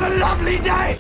What a lovely day!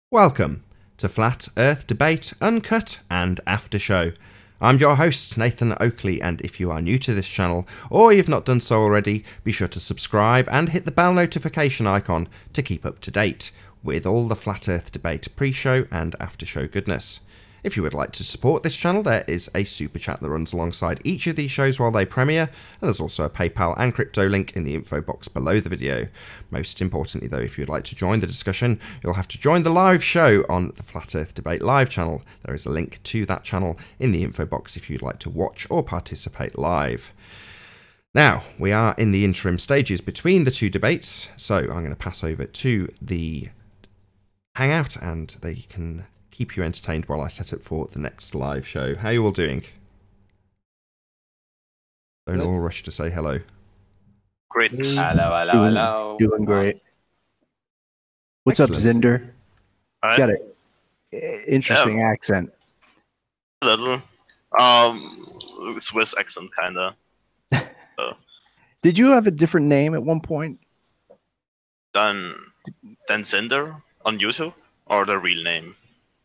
Welcome to Flat Earth Debate, Uncut and After Show. I'm your host, Nathan Oakley, and if you are new to this channel, or you've not done so already, be sure to subscribe and hit the bell notification icon to keep up to date with all the Flat Earth Debate pre-show and after-show goodness. If you would like to support this channel, there is a super chat that runs alongside each of these shows while they premiere, and there's also a PayPal and crypto link in the info box below the video. Most importantly though, if you'd like to join the discussion, you'll have to join the live show on the Flat Earth Debate live channel. There is a link to that channel in the info box if you'd like to watch or participate live. Now, we are in the interim stages between the two debates, so I'm going to pass over to the Hangout and they can keep you entertained while I set up for the next live show. How are you all doing? Don't all rush to say hello. Great. Hello. Doing great. What's Excellent. up, Zinder? Alright. Got an interesting accent. A little. Swiss accent, kinda. Did you have a different name at one point? Than Zinder on YouTube? Or the real name?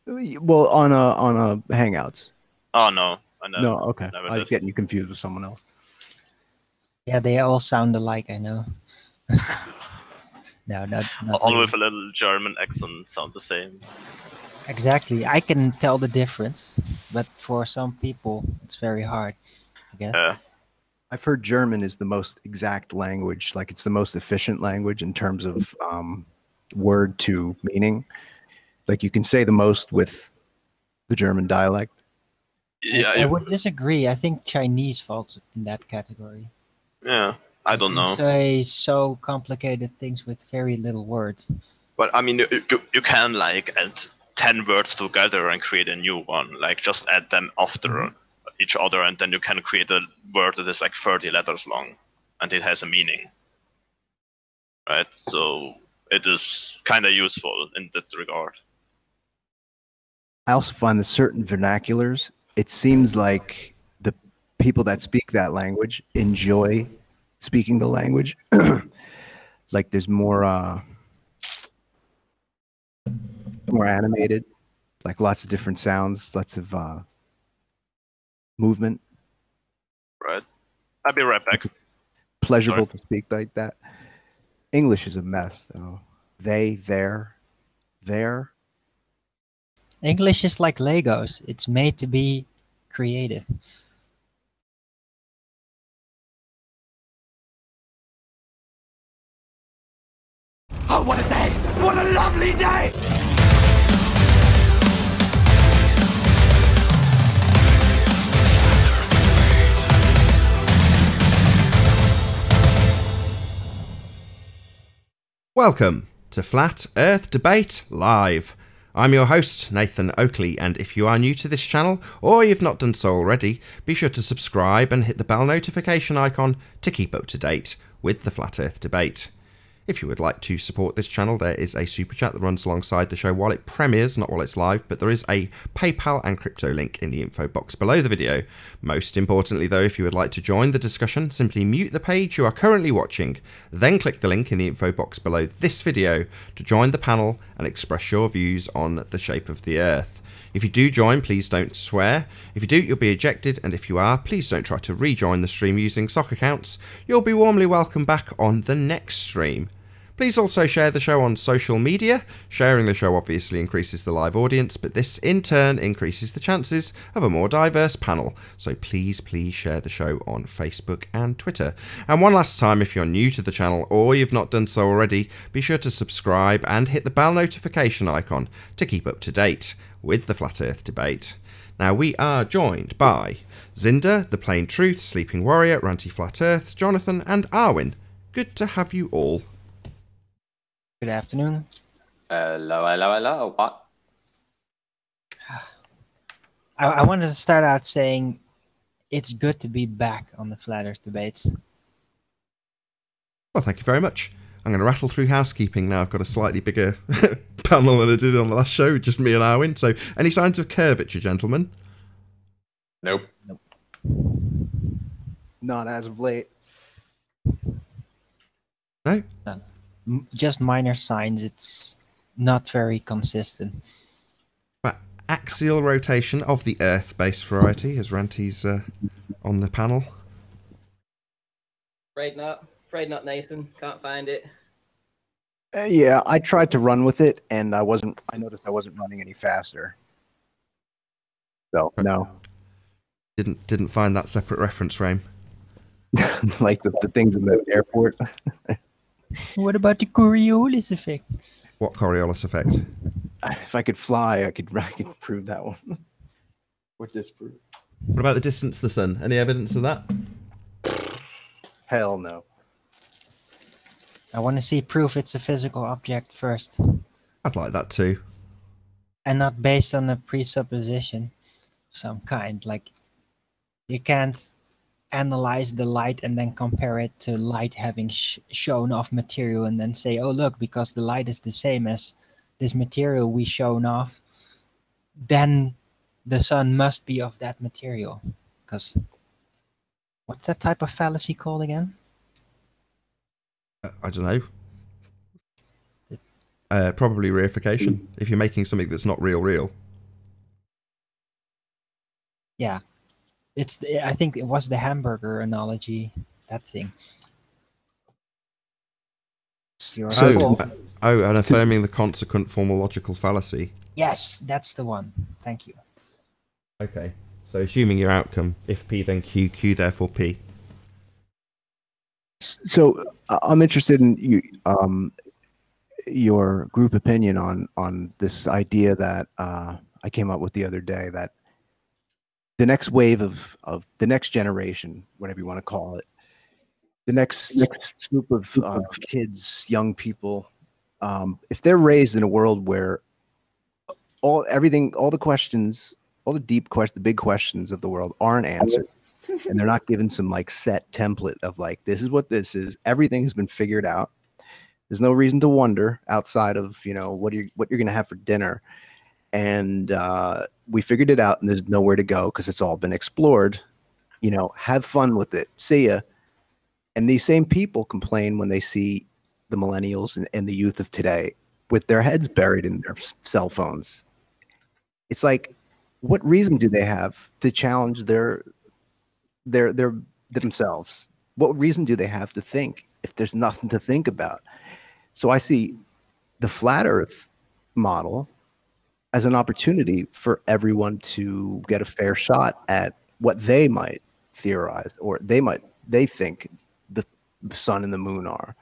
Well, on a Hangouts. Oh, no. I never, No, okay. never I was did. getting you confused with someone else. Yeah, they all sound alike, I know. No, not All really. with a little German accent sound the same. Exactly. I can tell the difference, but for some people, it's very hard, I guess. Yeah. I've heard German is the most exact language. Like, it's the most efficient language in terms of word to meaning. Like, you can say the most with the German dialect. Yeah, I would disagree. I think Chinese falls in that category. yeah. I don't know. Say so complicated things with very little words. But I mean, you can like add 10 words together and create a new one. Like just add them after each other, and then you can create a word that is like 30 letters long, and it has a meaning. Right? So it is kind of useful in that regard. I also find that certain vernaculars, it seems like the people that speak that language enjoy speaking the language. Like there's more animated, like lots of different sounds, lots of movement. Right? I'll be right back. Pleasurable Sorry. to speak like that. English is a mess, though. They, their. English is like Legos. It's made to be creative. Oh, what a day! What a lovely day! Welcome to Flat Earth Debate Live. I'm your host, Nathan Oakley, and if you are new to this channel, or you've not done so already, be sure to subscribe and hit the bell notification icon to keep up to date with the Flat Earth Debate. If you would like to support this channel, there is a super chat that runs alongside the show while it premieres, not while it's live, but there is a PayPal and crypto link in the info box below the video. Most importantly though, if you would like to join the discussion, simply mute the page you are currently watching, then click the link in the info box below this video to join the panel and express your views on the shape of the Earth. If you do join, please don't swear. If you do, you'll be ejected, and if you are, please don't try to rejoin the stream using sock accounts. You'll be warmly welcomed back on the next stream. Please also share the show on social media. Sharing the show obviously increases the live audience, but this in turn increases the chances of a more diverse panel. So please share the show on Facebook and Twitter. And one last time, if you're new to the channel or you've not done so already, be sure to subscribe and hit the bell notification icon to keep up to date with the Flat Earth Debate. Now we are joined by Zinder, The Plain Truth, Sleeping Warrior, Ranty Flat Earth, Jonathan and Arwin. Good to have you all. Good afternoon. Hello. What? I wanted to start out saying it's good to be back on the Flat Earth Debates. Well, thank you very much. I'm going to rattle through housekeeping now. I've got a slightly bigger panel than I did on the last show, just me and Arwin. So, any signs of curvature, gentlemen? Nope. Not as of late. No? Just minor signs. It's not very consistent. But axial rotation of the Earth-based variety, as Ranty's on the panel. Afraid not, Nathan. Can't find it. Yeah, I tried to run with it, and I noticed I wasn't running any faster. So no. Didn't find that separate reference frame. Like the things in the airport. What about the Coriolis effect? What Coriolis effect? If I could fly, I could prove that one. Or disprove. What about the distance to the sun? Any evidence of that? Hell no. I want to see proof it's a physical object first, I'd like that too. and not based on a presupposition of some kind. Like, you can't analyze the light and then compare it to light having shown off material and then say, oh look, because the light is the same as this material we shown off, then the sun must be of that material. Because what's that type of fallacy called again? I don't know. Probably reification. If you're making something that's not real. Yeah. I think it was the hamburger analogy, that thing. Oh, and affirming the consequent formological fallacy. Yes, that's the one. Thank you. Okay. So assuming your outcome, if P then Q, Q therefore P. So I'm interested in your group opinion on this idea that I came up with the other day, that the next wave of the next generation, whatever you want to call it, the next group of kids, young people, if they're raised in a world where all the questions, all the the big questions of the world aren't answered, and they're not given some like set template of like, this is what this is, everything has been figured out. There's no reason to wonder outside of, what you're going to have for dinner. And we figured it out, and there's nowhere to go because it's all been explored. Have fun with it. See ya. And these same people complain when they see the millennials and the youth of today with their heads buried in their cell phones. It's like, what reason do they have to challenge themselves? What reason do they have to think if there's nothing to think about? So I see the flat Earth model as an opportunity for everyone to get a fair shot at what they might theorize, or they think the sun and the moon are.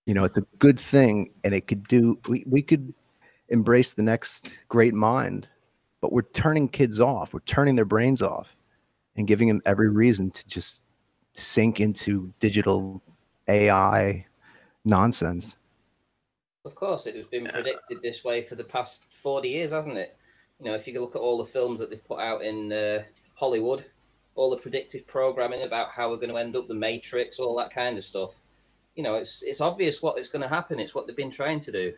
It's a good thing, and it could do. We could embrace the next great mind, but we're turning kids off. We're turning their brains off, and giving them every reason to just sink into digital AI nonsense. Of course, it has been predicted this way for the past 40 years, hasn't it? If you look at all the films that they've put out in Hollywood, all the predictive programming about how we're going to end up, the Matrix, all that kind of stuff. It's obvious what is going to happen. It's what they've been trying to do.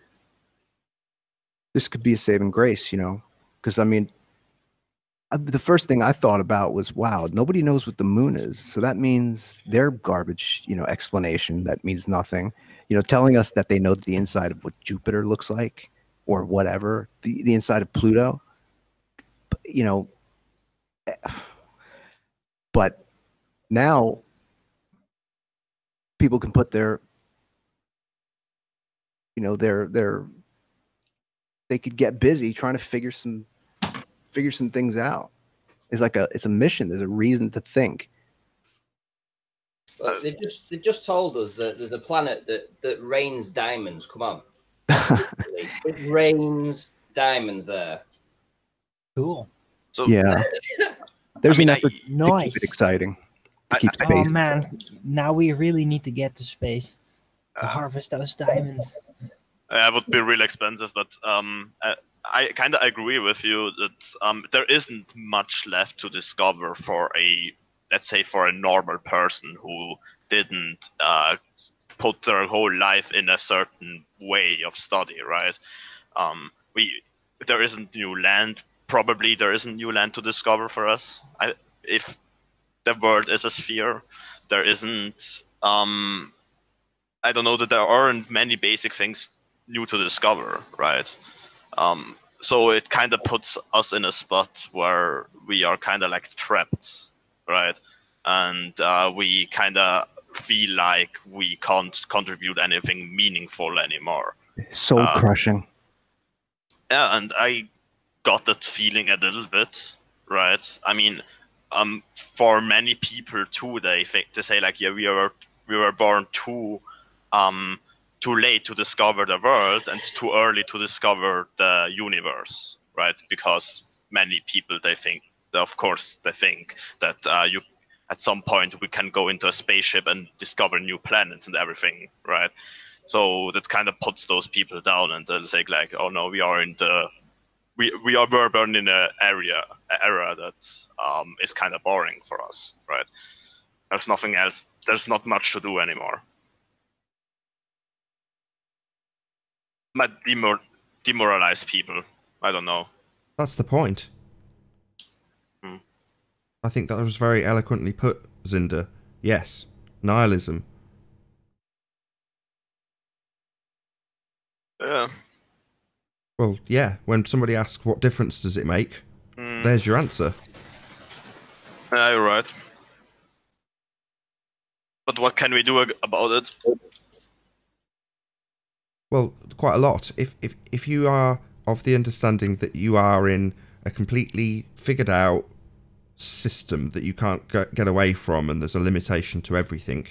This could be a saving grace, because the first thing I thought about was, wow, nobody knows what the moon is. So that means their garbage, explanation that means nothing. Telling us that they know the inside of what Jupiter looks like, or whatever, the inside of Pluto, but now people can put they could get busy trying to figure some things out. It's a mission. There's a reason to think. Well, they've just told us that there's a planet that rains diamonds. Come on. It rains diamonds there. Cool. So Yeah. There's an effort to keep Nice. it exciting. To keep Oh space. man, now we really need to get to space to harvest those diamonds. it would be really expensive, but I kind of agree with you that there isn't much left to discover for let's say, for a normal person who didn't put their whole life in a certain way of study, right? There isn't new land. Probably there isn't new land to discover for us. If the world is a sphere, there isn't. I don't know that there aren't many basic things new to discover, right? So it kind of puts us in a spot where we are kind of like trapped, right? And we kind of feel like we can't contribute anything meaningful anymore. Soul crushing. Yeah, and I got that feeling a little bit, right? I mean, for many people too, they say like, yeah, we were born too late to discover the world and too early to discover the universe, right? Because many people, they think that at some point we can go into a spaceship and discover new planets and everything, right? So that kind of puts those people down, and they'll say like, oh no, we are born in an era that is kind of boring for us, right? There's nothing else. There's not much to do anymore. Might demoralize people. I don't know. That's the point. I think that was very eloquently put, Zinda. Yes, nihilism. Yeah. Well, yeah, when somebody asks what difference does it make, there's your answer. Yeah, you're right. But what can we do about it? Well, quite a lot. If you are of the understanding that you are in a completely figured out system that you can't get away from, and there's a limitation to everything.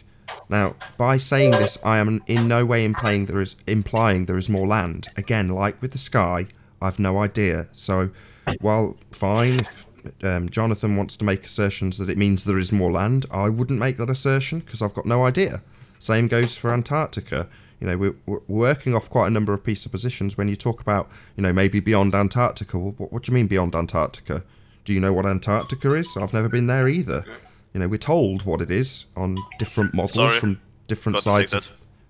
Now, by saying this, I am in no way implying there is more land. Again, like with the sky, I've no idea. So, while fine, if Jonathan wants to make assertions that it means there is more land, I wouldn't make that assertion because I've got no idea. Same goes for Antarctica. You know, we're working off quite a number of presuppositions when you talk about, you know, maybe beyond Antarctica. Well, what do you mean beyond Antarctica? Do you know what Antarctica is? I've never been there either. You know, we're told what it is on different models from different sides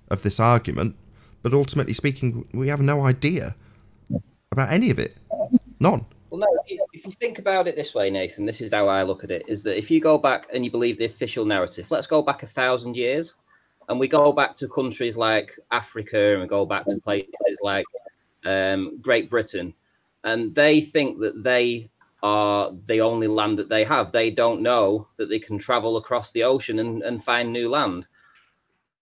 of this argument. But ultimately speaking, we have no idea about any of it. None. Well, no, if you think about it this way, Nathan, this is how I look at it, is that if you go back and you believe the official narrative, let's go back 1,000 years, and we go back to countries like Africa, and we go back to places like Great Britain, and they think that they are the only land that they have. They don't know that they can travel across the ocean and find new land.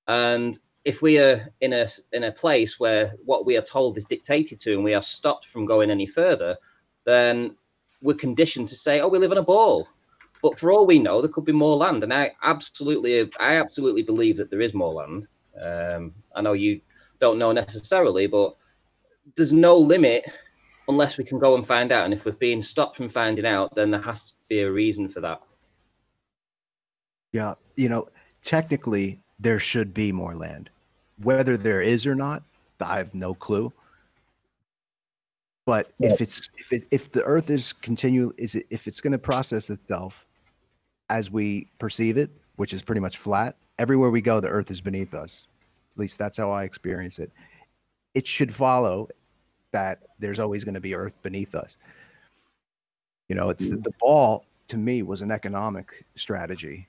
And if we are in a place where what we are told is dictated to, and we are stopped from going any further, then we're conditioned to say, oh, we live in a ball. But for all we know, there could be more land. And I absolutely believe that there is more land. I know you don't know necessarily, but there's no limit unless we can go and find out. And if we're being stopped from finding out, then there has to be a reason for that. Yeah, you know, technically there should be more land. Whether there is or not, I have no clue. But if the Earth is if it's going to process itself as we perceive it, which is pretty much flat, everywhere we go, the Earth is beneath us. At least that's how I experience it. It should follow that there's always going to be Earth beneath us. You know, it's the ball to me was an economic strategy.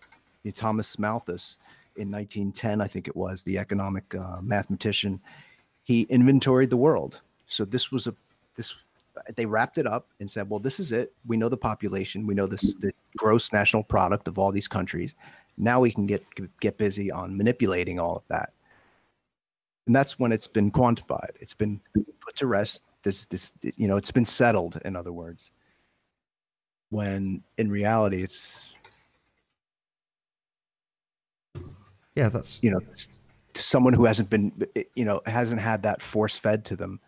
Thomas Malthus in 1910, I think it was, the economic mathematician, he inventoried the world. So this was they wrapped it up and said, well, this is it. We know the population. We know the gross national product of all these countries. Now we can get busy on manipulating all of that. And that's when it's been quantified. It's been put to rest. You know, it's been settled, in other words. When in reality, it's, yeah, that's, you know, to someone who hasn't been, you know, hasn't had that force fed to them,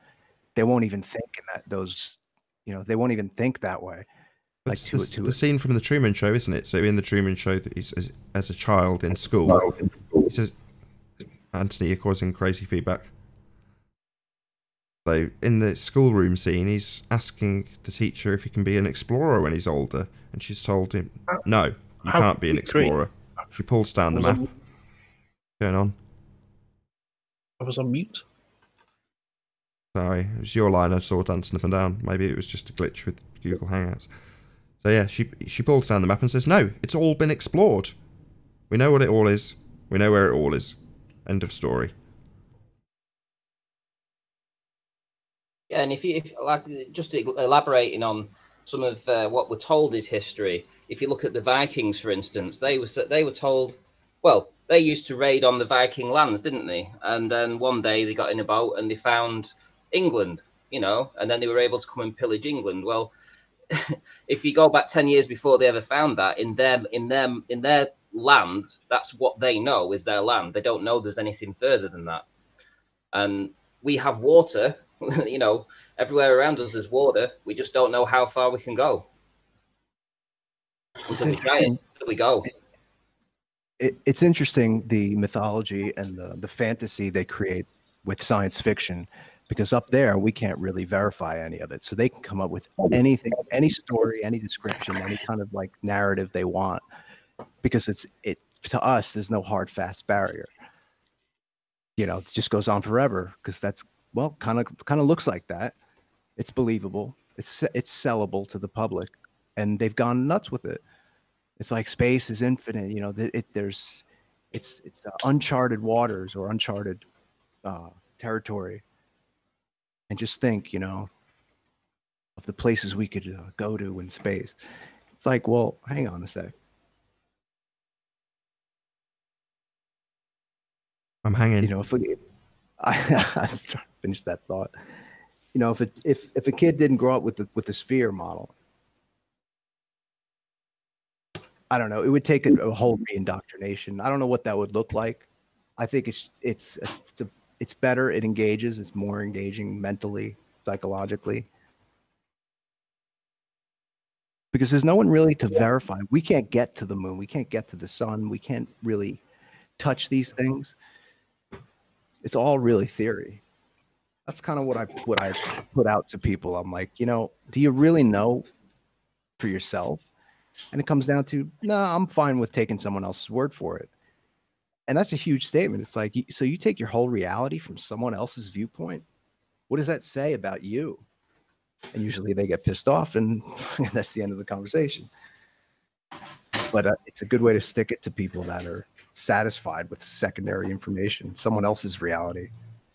they won't even think in those, you know, they won't even think that way. Like the scene from the Truman Show, isn't it? So in the Truman Show, he's as a child in school, he says, Anthony, you're causing crazy feedback. So in the schoolroom scene, he's asking the teacher if he can be an explorer when he's older, and she's told him, no, you can't be an explorer. She pulls down the map. What's going on? was on mute. Sorry, it was your line I saw dancing up and down. Maybe it was just a glitch with Google Hangouts. So yeah, she pulls down the map and says, no, it's all been explored. We know what it all is. We know where it all is. End of story. Yeah, and if like, just elaborating on some of what we're told is history. If you look at the Vikings, for instance, they were told, well, they used to raid on the Viking lands, didn't they? And then one day they got in a boat and they found England, you know, and then they were able to come and pillage England. Well, if you go back 10 years before they ever found that, in their land, that's what they know is their land. They don't know there's anything further than that. And we have water, you know, everywhere around us there's water. We just don't know how far we can go. Until we try it, until we go. It's interesting, the mythology and the fantasy they create with science fiction, because up there we can't really verify any of it. So they can come up with anything, any story, any description, any kind of like narrative they want, because it to us there's no hard fast barrier. You know, it just goes on forever because that's, well, kind of looks like that. It's believable. It's sellable to the public, and they've gone nuts with it. It's like space is infinite. You know, it's uncharted waters or uncharted territory. And just think, you know, of the places we could go to in space. It's like, well, hang on a sec. I'm hanging. You know, I was trying to finish that thought. You know, if a kid didn't grow up with the sphere model, I don't know, it would take a whole re-indoctrination. I don't know what that would look like. I think it's better. It engages. It's more engaging mentally, psychologically, because there's no one really to verify. We can't get to the moon. We can't get to the sun. We can't really touch these things. It's all really theory. That's kind of what I put out to people. I'm like, you know, do you really know for yourself? And it comes down to, no, I'm fine with taking someone else's word for it. And that's a huge statement. It's like, so you take your whole reality from someone else's viewpoint? What does that say about you? And usually they get pissed off, and that's the end of the conversation. But it's a good way to stick it to people that are satisfied with secondary information, someone else's reality.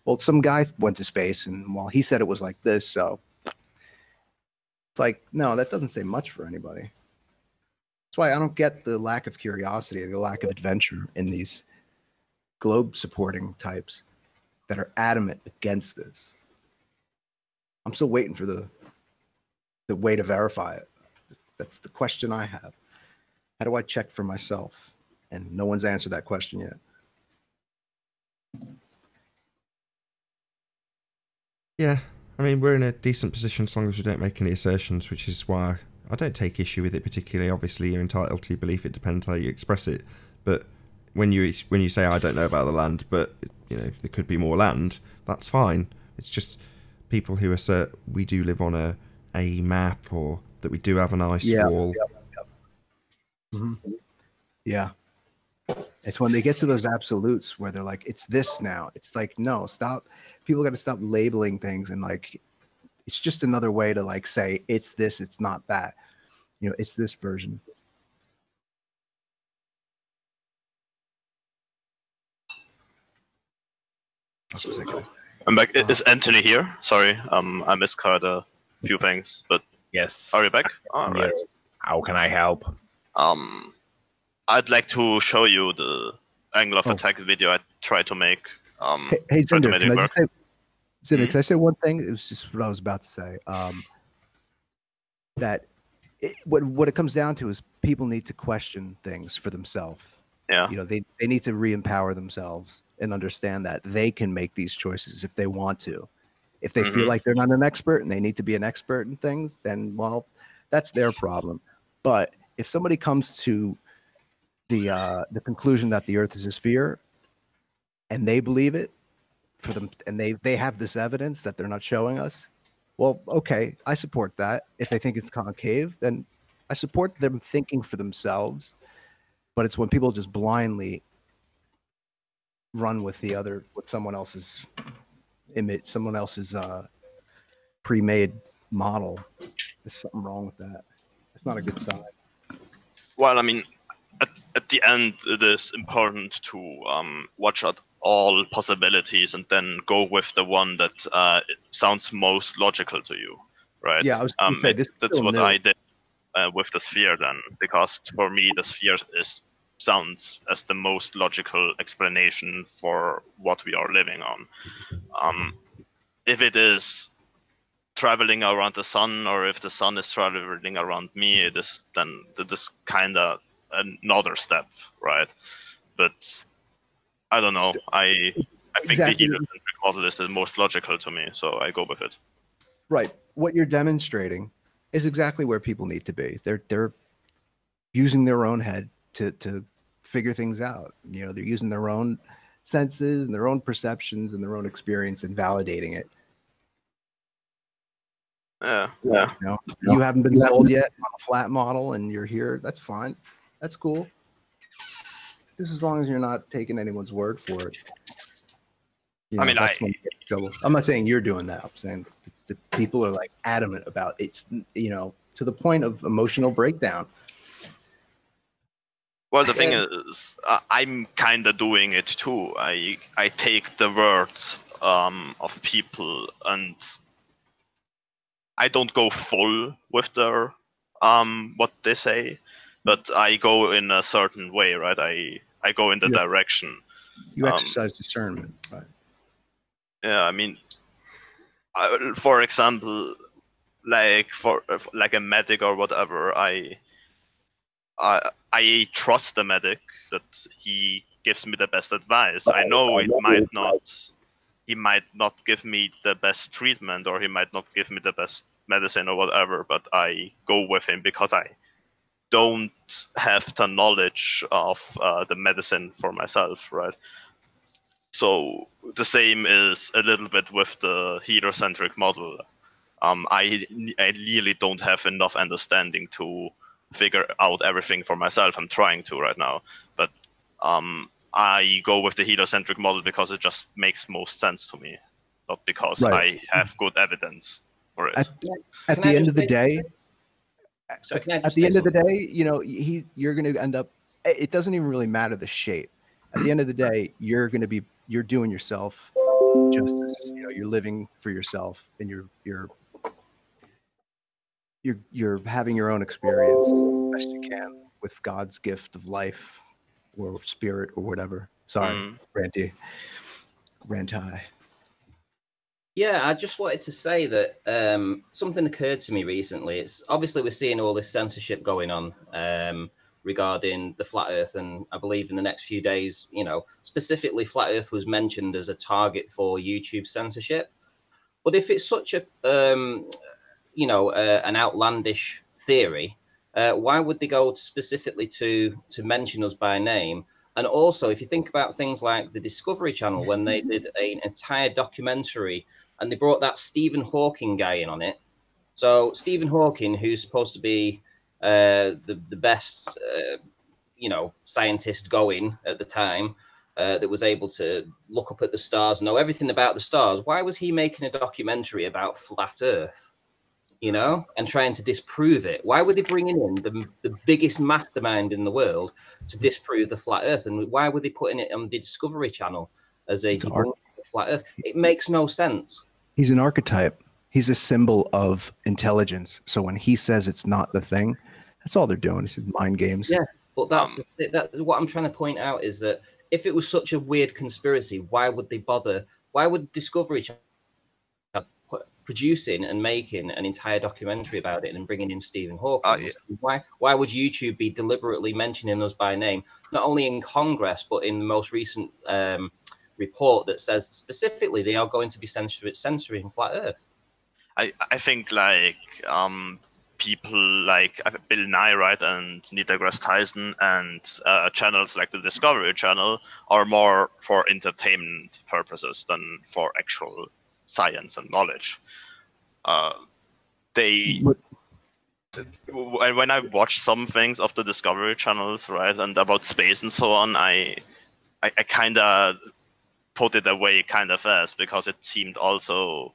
Well, some guy went to space, and well, he said it was like this, so it's like, no, that doesn't say much for anybody. That's why I don't get the lack of curiosity, the lack of adventure in these globe supporting types that are adamant against this. I'm still waiting for the way to verify it. That's the question I have. How do I check for myself? And no one's answered that question yet. Yeah, I mean, we're in a decent position as long as we don't make any assertions, which is why I don't take issue with it particularly. Obviously, you're entitled to your belief. It depends how you express it. But when you say, I don't know about the land, but, you know, there could be more land, that's fine. It's just people who assert we do live on a map, or that we do have an ice wall. Mm-hmm. Yeah. It's when they get to those absolutes where they're like, it's this now. It's like, no, stop. People got to stop labeling things, and like, it's just another way to like say it's this, it's not that. You know, it's this version. I'm back. Is Anthony here? Sorry, I misheard a few things, but Yes. are you back? All right. How can I help? I'd like to show you the angle of attack video I tried to make. Hey try to Zinder, make can it I work. just say, Zinder, can I say one thing? It was just what I was about to say. That what it comes down to is people need to question things for themselves. Yeah. You know, they need to re-empower themselves and understand that they can make these choices if they want to. If they feel like they're not an expert and they need to be an expert in things, then, well, that's their problem. But if somebody comes to the conclusion that the Earth is a sphere, and they believe it for them, and they have this evidence that they're not showing us, well, okay, I support that. If they think it's concave, then I support them thinking for themselves. But it's when people just blindly run with with someone else's image, someone else's pre-made model. There's something wrong with that. It's not a good sign. Well, I mean, at the end, it is important to watch out all possibilities and then go with the one that sounds most logical to you, right? Yeah, I was going to say, that's what I did with the sphere then, because for me the sphere sounds as the most logical explanation for what we are living on. If it is traveling around the sun, or if the sun is traveling around me, it is kind of another step, right? But I don't know. I think the heliocentric model is the most logical to me, so I go with it. Right. What you're demonstrating is exactly where people need to be. They're using their own head to figure things out. You know, they're using their own senses and their own perceptions and their own experience and validating it. Yeah. You know, you haven't been sold yet on a flat model and you're here. That's fine. That's cool. Just as long as you're not taking anyone's word for it. You know, I mean, that's when you get in trouble. I'm not saying you're doing that. I'm saying the people are like adamant about it. You know, to the point of emotional breakdown. Well, the thing is, I'm kind of doing it too. I take the words of people, and I don't go full with their what they say, but I go in a certain way, right? I go in the direction. You exercise discernment, right? Yeah, I mean, for example, like a medic or whatever, I trust the medic that he gives me the best advice. I know he might not give me the best treatment, or he might not give me the best medicine or whatever, but I go with him because I don't have the knowledge of the medicine for myself, right? So the same is a little bit with the heliocentric model. I really don't have enough understanding to figure out everything for myself. I'm trying to right now, but I go with the heliocentric model because it just makes most sense to me, not because I have good evidence for it. At the end of the day, you know, you're going to end up. It doesn't even really matter the shape. At the end of the day, you're doing yourself justice. You know, you're living for yourself, and you're having your own experience best you can with God's gift of life or spirit or whatever. Sorry, ranty. Yeah, I just wanted to say that something occurred to me recently. It's obviously we're seeing all this censorship going on regarding the flat Earth, and I believe in the next few days, you know, specifically flat Earth was mentioned as a target for YouTube censorship. But if it's such a you know, an outlandish theory, why would they go specifically to mention us by name? And also, if you think about things like the Discovery Channel, when they did an entire documentary and they brought that Stephen Hawking guy in on it. So Stephen Hawking, who's supposed to be the best, you know, scientist going at the time, that was able to look up at the stars, know everything about the stars. Why was he making a documentary about flat Earth? You know, and trying to disprove it. Why were they bringing in the biggest mastermind in the world to disprove the flat Earth? And why were they putting it on the Discovery Channel as a debunking of flat Earth? It makes no sense. He's an archetype. He's a symbol of intelligence. So when he says it's not the thing, that's all they're doing. It's just mind games. Yeah, but that's what I'm trying to point out is that if it was such a weird conspiracy, why would they bother? Why would Discovery Channel producing and making an entire documentary about it and bringing in Stephen Hawking? Why would YouTube be deliberately mentioning us by name, not only in Congress but in the most recent report that says specifically they are going to be censoring flat Earth? I think like people like Bill Nye, right, and Neil deGrasse Tyson, and channels like the Discovery Channel are more for entertainment purposes than for actual science and knowledge. When I watch some things of the Discovery Channels, right, and about space and so on, I kind of put it away kind of as, because it seemed also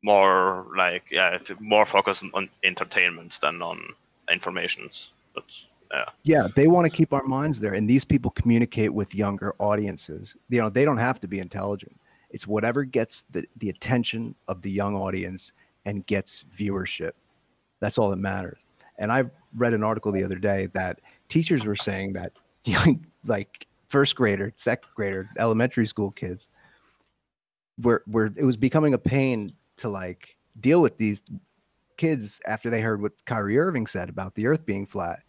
more like, yeah, more focused on entertainment than on informations. But yeah. Yeah, they want to keep our minds there, and these people communicate with younger audiences. You know, they don't have to be intelligent. It's whatever gets the attention of the young audience and gets viewership. That's all that matters. And I read an article the other day that teachers were saying that young, like first grader, second grader, elementary school kids, where it was becoming a pain to like deal with these kids after they heard what Kyrie Irving said about the Earth being flat.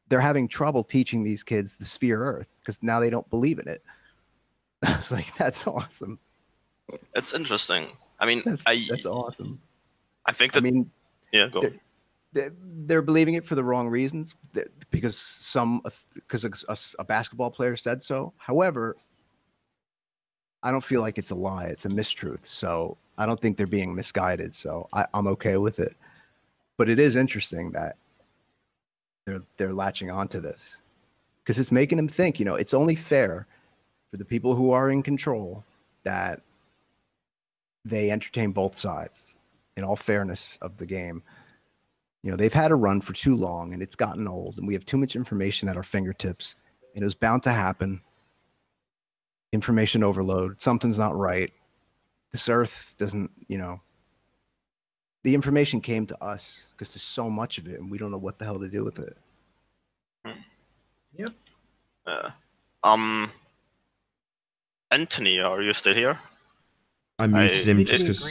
They're having trouble teaching these kids the sphere Earth because now they don't believe in it. I was like, that's awesome. It's interesting. I mean, that's awesome. I think that. I mean, yeah, go. They're believing it for the wrong reasons because a basketball player said so. However, I don't feel like it's a lie. It's a mistruth. So I don't think they're being misguided. So I'm okay with it. But it is interesting that they're latching onto this because it's making them think, you know, it's only fair for the people who are in control that they entertain both sides in all fairness of the game. You know, they've had a run for too long and it's gotten old and we have too much information at our fingertips and it was bound to happen. Information overload. Something's not right. This Earth doesn't, you know, the information came to us because there's so much of it and we don't know what the hell to do with it. Yep. Anthony, are you still here? I muted him just because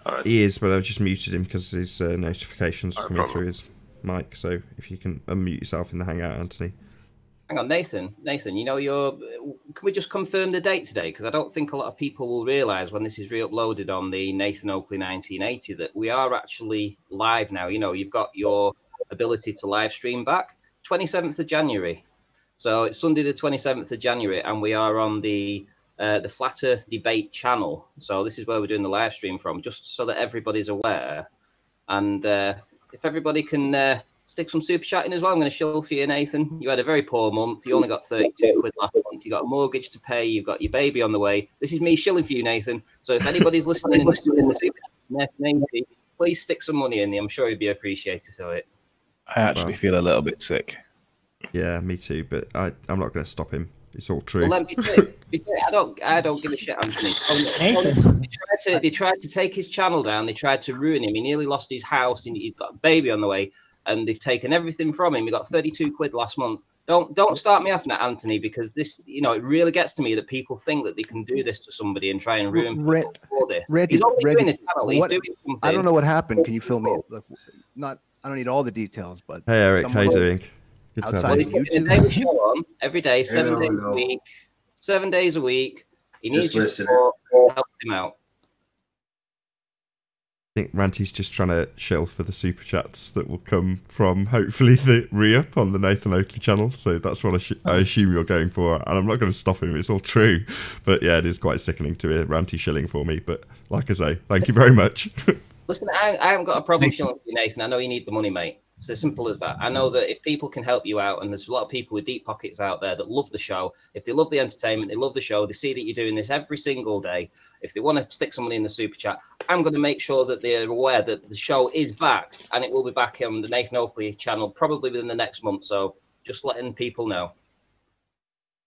Right. he is, but I've just muted him because his notifications are coming through his mic. So if you can unmute yourself in the Hangout, Anthony. Hang on, Nathan, you know, can we just confirm the date today? Because I don't think a lot of people will realise when this is re-uploaded on the Nathan Oakley 1980 that we are actually live now. You know, you've got your ability to live stream back 27th of January. So it's Sunday the 27th of January and we are on the Flat Earth Debate channel. So this is where we're doing the live stream from, just so that everybody's aware. And if everybody can stick some super chat in as well, I'm going to shill for you, Nathan. You had a very poor month. You only got 32 quid last month. You got a mortgage to pay. You've got your baby on the way. This is me shilling for you, Nathan. So if anybody's listening in the super chat, Nathan, please stick some money in. I'm sure you'd be appreciative of it. I actually feel a little bit sick. Yeah, me too. But I'm not going to stop him. It's all true. Well, let me say, I don't give a shit, Anthony. Nathan. They tried to take his channel down. They tried to ruin him. He nearly lost his house. And he's got a baby on the way. And they've taken everything from him. He got 32 quid last month. Don't start me off now, Anthony, because this, you know, it really gets to me that people think that they can do this to somebody and try and ruin people for this. He's only doing a channel. He's doing something. I don't know what happened. Can you fill me in? Look, I don't need all the details, but hey, Eric, how you doing? Good to have you. He's putting a daily show on every day, 7 days a week. 7 days a week. He needs your support. Help him out. I think Ranty's just trying to shill for the super chats that will come from hopefully the re-up on the Nathan Oakley channel. So that's what I assume you're going for, and I'm not going to stop him. It's all true, but yeah, it is quite sickening to hear Ranty shilling for me. But like I say, thank you very much. Listen, I haven't got a problem shilling for you, Nathan. I know you need the money, mate. It's as simple as that. I know that if people can help you out, and there's a lot of people with deep pockets out there that love the show. If they love the entertainment, they love the show, they see that you're doing this every single day. If they want to stick some money in the super chat, I'm going to make sure that they're aware that the show is back, and it will be back on the Nathan Oakley channel probably within the next month. So just letting people know.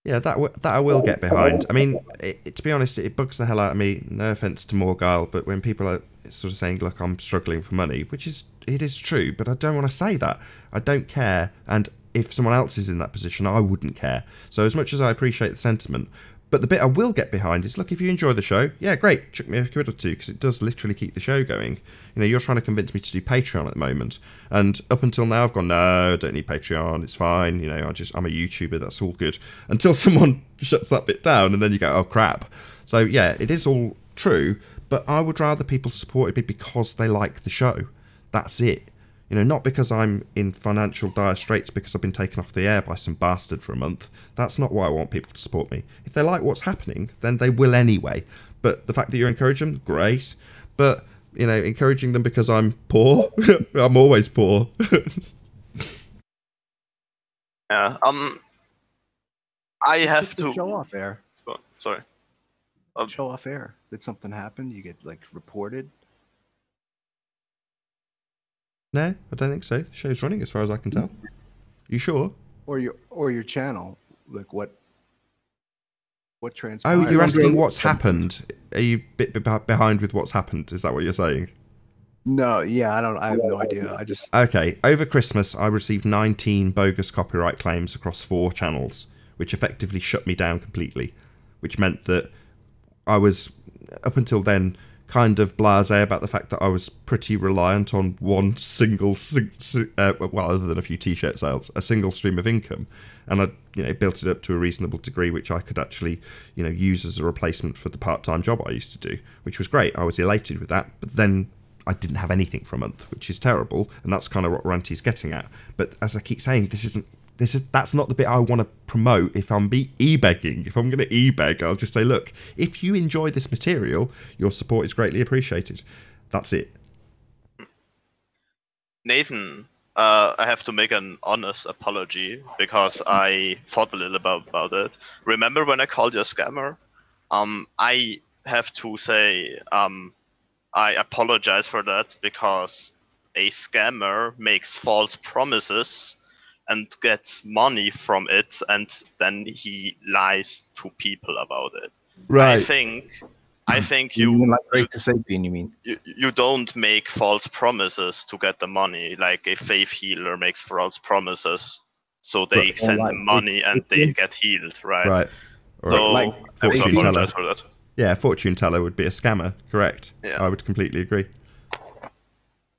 Yeah, that I will get behind. I mean, to be honest, it bugs the hell out of me. No offense to Morgile, but when people are sort of saying, look, I'm struggling for money, which it is true, but I don't want to say that. I don't care, and if someone else is in that position, I wouldn't care. So as much as I appreciate the sentiment, but the bit I will get behind is, look, if you enjoy the show, yeah, great, chuck me a quid or two, because it does literally keep the show going. You know, you're trying to convince me to do Patreon at the moment, and up until now I've gone, no, I don't need Patreon, it's fine, you know, I'm a YouTuber, that's all good, until someone shuts that bit down, and then you go, oh crap. So yeah, it is all true, but I would rather people supported me because they like the show. That's it. You know, not because I'm in financial dire straits because I've been taken off the air by some bastard for a month. That's not why I want people to support me. If they like what's happening, then they will anyway. But the fact that you encourage them, great. But, you know, encouraging them because I'm poor, I'm always poor. Yeah. I have to show off, Air. Oh, sorry. show off air? Did something happen? You get like reported? No, I don't think so. The show's running as far as I can tell. You sure? Or your channel? Like what transpired? Oh, you're asking what's happened. Are you a bit behind with what's happened? Is that what you're saying? No, yeah, I have no idea. I just... Okay, over Christmas, I received 19 bogus copyright claims across 4 channels, which effectively shut me down completely, which meant that I was, up until then, kind of blasé about the fact that I was pretty reliant on one single, well, other than a few t-shirt sales, a single stream of income. And I, built it up to a reasonable degree, which I could actually, use as a replacement for the part-time job I used to do, which was great. I was elated with that. But then I didn't have anything for a month, which is terrible. And that's kind of what Ranty's getting at. But as I keep saying, that's not the bit I want to promote. If I'm e-begging, if I'm going to e-beg, I'll just say, look, if you enjoy this material, your support is greatly appreciated. That's it. Nathan, I have to make an honest apology because I thought a little about it. Remember when I called you a scammer? I have to say I apologize for that because a scammer makes false promises and gets money from it, and then he lies to people about it. Right. I think You you mean like Greater Sapien, you mean? you don't make false promises to get the money. Like a faith healer makes false promises, so they But, send like, them money and they get healed, right? Right. Or So like I would fortune apologize teller. for that. Yeah, a fortune teller would be a scammer, correct? Yeah. I would completely agree.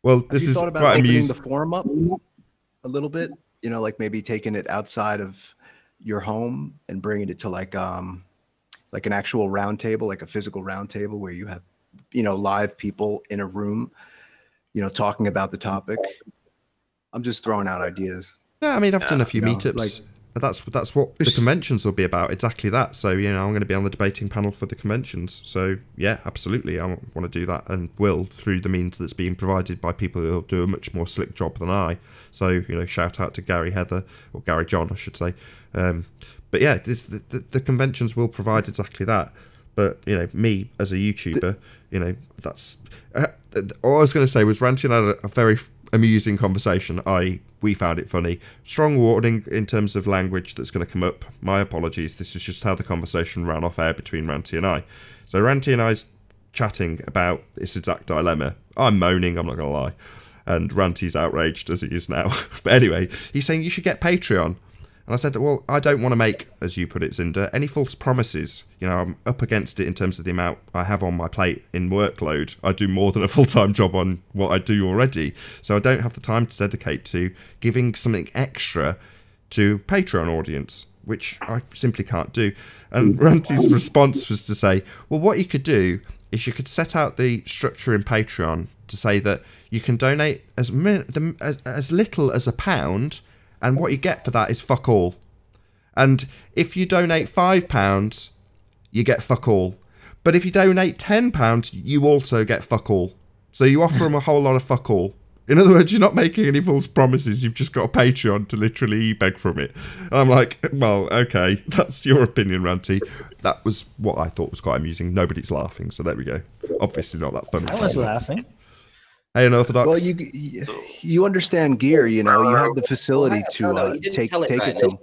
Well, this Have you is thought about quite opening amusing. the forum up a little bit? Like maybe taking it outside of your home and bringing it to like an actual round table, like a physical round table where you have, live people in a room, talking about the topic. I'm just throwing out ideas. Yeah, I mean, I've done a few No, meetups. like- That's what the conventions will be about, exactly that. So, I'm going to be on the debating panel for the conventions. So, yeah, absolutely, I want to do that and will through the means that's being provided by people who will do a much more slick job than I. So, shout out to Gary Heather, or Gary John, I should say. But yeah, the conventions will provide exactly that. But, me as a YouTuber, that's... all I was going to say was Ranty and I had a very amusing conversation. We found it funny. Strong warning in terms of language that's going to come up. My apologies. This is just how the conversation ran off air between Ranty and I. So Ranty and I's chatting about this exact dilemma. I'm moaning, I'm not going to lie. And Ranty's outraged as he is now. But anyway, he's saying you should get Patreon. And I said, well, I don't want to make, as you put it, Zinder, any false promises. I'm up against it in terms of the amount I have on my plate in workload. I do more than a full-time job on what I do already. So I don't have the time to dedicate to giving something extra to Patreon audience, which I simply can't do. And Ranty's response was to say, well, what you could do is you could set out the structure in Patreon to say that you can donate as little as £1, and what you get for that is fuck all. And if you donate £5, you get fuck all. But if you donate £10, you also get fuck all. So you offer them a whole lot of fuck all. In other words, you're not making any false promises. You've just got a Patreon to literally beg from it. And I'm like, well, okay, that's your opinion, Ranty. That was what I thought was quite amusing. Nobody's laughing, so there we go. Obviously not that funny. I was laughing. Hey, Unorthodox. Well, you understand gear, you have the facility to take it to them.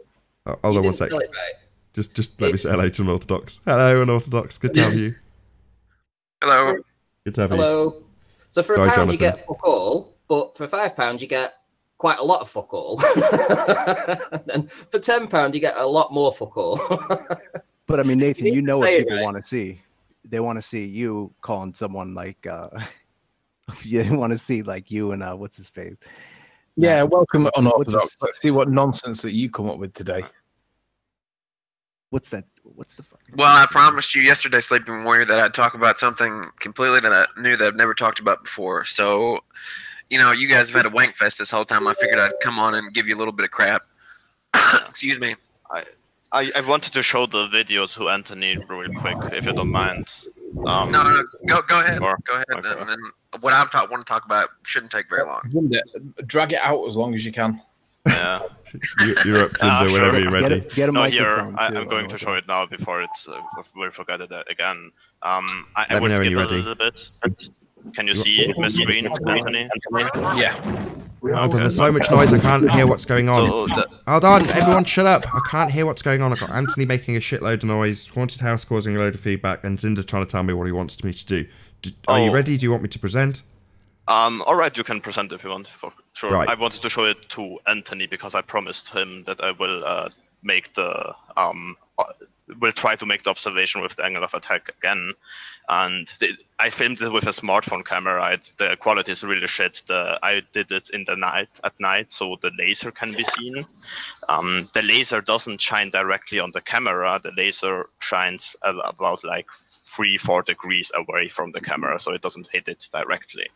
Hold on one sec. Just let me say hello to Unorthodox. Hello, Unorthodox. Good to have you. Hello. Good to have you. Hello. So for Sorry, £1 Jonathan. you get fuck all, but for £5 you get quite a lot of fuck all. And for £10 you get a lot more fuck all. But I mean, Nathan, you know what Say it people right. want to see. They want to see you calling someone like you want to see like you and what's his face. Yeah, welcome Unorthodox. What's Let's see what nonsense that you come up with today. What's that? What's the fucking... Well, I promised you yesterday, Sleeping Warrior, that I'd talk about something completely that I knew that I've never talked about before. So, you guys have had a wank fest this whole time. I figured I'd come on and give you a little bit of crap. Excuse me. I wanted to show the video to Anthony real quick, if you don't mind. No, go ahead. Or- Go ahead. okay. And then what I want to talk about shouldn't take very long. Drag it out as long as you can. Yeah. You're up, Cinder, Sure. whenever you're ready. Get a No, here microphone. I'm going to show it now before it's we'll forget it again. I Let will me know when skip you're a ready. little bit. Can you see my screen, Anthony? Yeah. Hold on, there's so much noise, I can't hear what's going on. So Hold on, everyone shut up. I can't hear what's going on. I've got Anthony making a shitload of noise, Haunted House causing a load of feedback, and Cinder trying to tell me what he wants me to do. Are you ready? Do you want me to present? all right, you can present if you want. For sure. Right. I wanted to show it to Anthony because I promised him that I will make the will try to make the observation with the angle of attack again. And I filmed it with a smartphone camera. The quality is really shit. I did it in the night at night, so the laser can be seen. The laser doesn't shine directly on the camera. The laser shines about like 3-4 degrees away from the camera, so it doesn't hit it directly.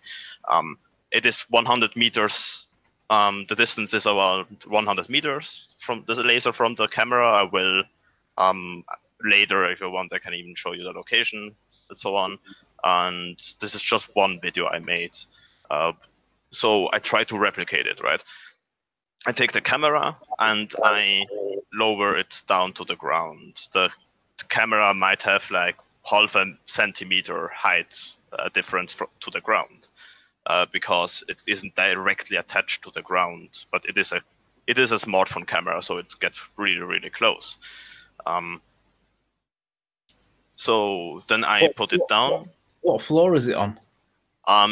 It is 100 meters. The distance is around 100 meters from the laser from the camera. I will later, if you want, I can even show you the location and so on. And this is just one video I made. So I try to replicate it, right? I take the camera and I lower it down to the ground. The camera might have like half a centimeter height difference to the ground because it isn't directly attached to the ground, but it is a smartphone camera, so it gets really, really close. So then I put it down. What floor is it on?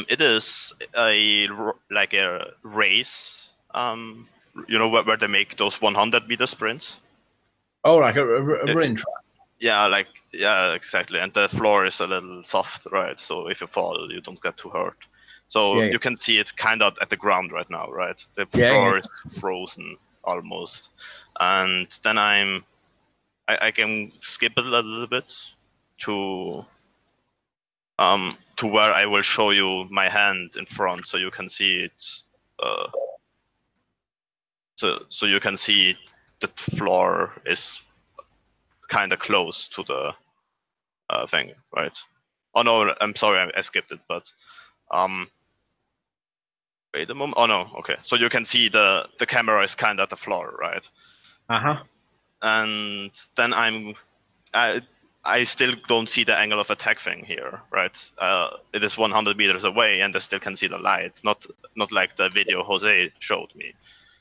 It is a race. You know where they make those 100-meter sprints. Oh, like a running track. Yeah, exactly. And the floor is a little soft, right? So if you fall, you don't get too hurt. So you can see it kind of at the ground right now, right? The floor is frozen almost. And then I can skip it a little bit to where I will show you my hand in front, so you can see it. So you can see the floor is kind of close to the thing, right? Oh no, I'm sorry, I skipped it, but wait a moment. Oh no, okay. So you can see the camera is kind of at the floor, right? And then I still don't see the angle of attack thing here, right? It is 100 meters away, and I still can see the light. Not like the video Jose showed me.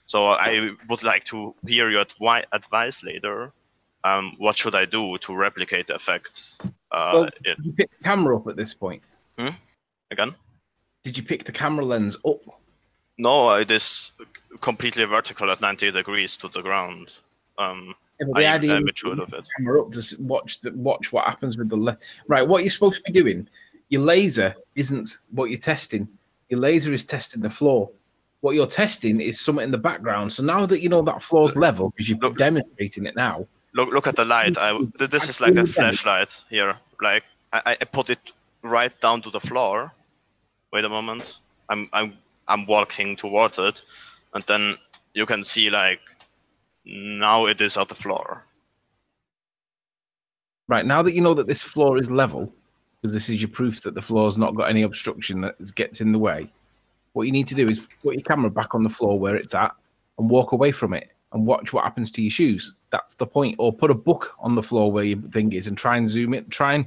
So I would like to hear your advice later. What should I do to replicate the effects? Did you pick the camera up at this point? Again? Did you pick the camera lens up? No, it is completely vertical at 90 degrees to the ground. The idea I'm sure of it. Camera up to watch what happens with the right. What you're supposed to be doing, your laser isn't what you're testing. Your laser is testing the floor. What you're testing is something in the background. So now that you know that floor's level, because you're demonstrating it now. Look at the light. This is like a flashlight here. Like I put it right down to the floor. Wait a moment. I'm walking towards it, and then you can see like now it is at the floor. Right, now that you know that this floor is level, because this is your proof that the floor's not got any obstruction that gets in the way, what you need to do is put your camera back on the floor where it's at and walk away from it and watch what happens to your shoes. That's the point. Or put a book on the floor where your thing is and try and zoom it. Try and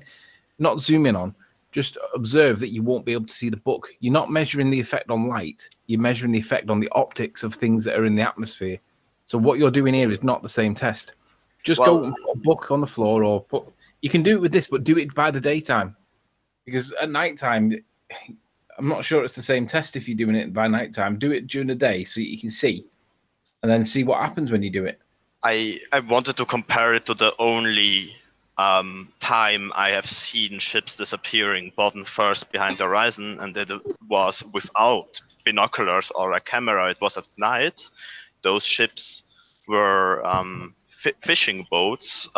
not zoom in on. Just observe that you won't be able to see the book. You're not measuring the effect on light. You're measuring the effect on the optics of things that are in the atmosphere. So what you're doing here is not the same test. Just go and put a book on the floor, or you can do it with this, but do it by the daytime. Because at nighttime, I'm not sure it's the same test if you're doing it by nighttime. Do it during the day so you can see, and then see what happens when you do it. I wanted to compare it to the only time I have seen ships disappearing bottom first behind the horizon, and it was without binoculars or a camera. It was at night. Those ships were fishing boats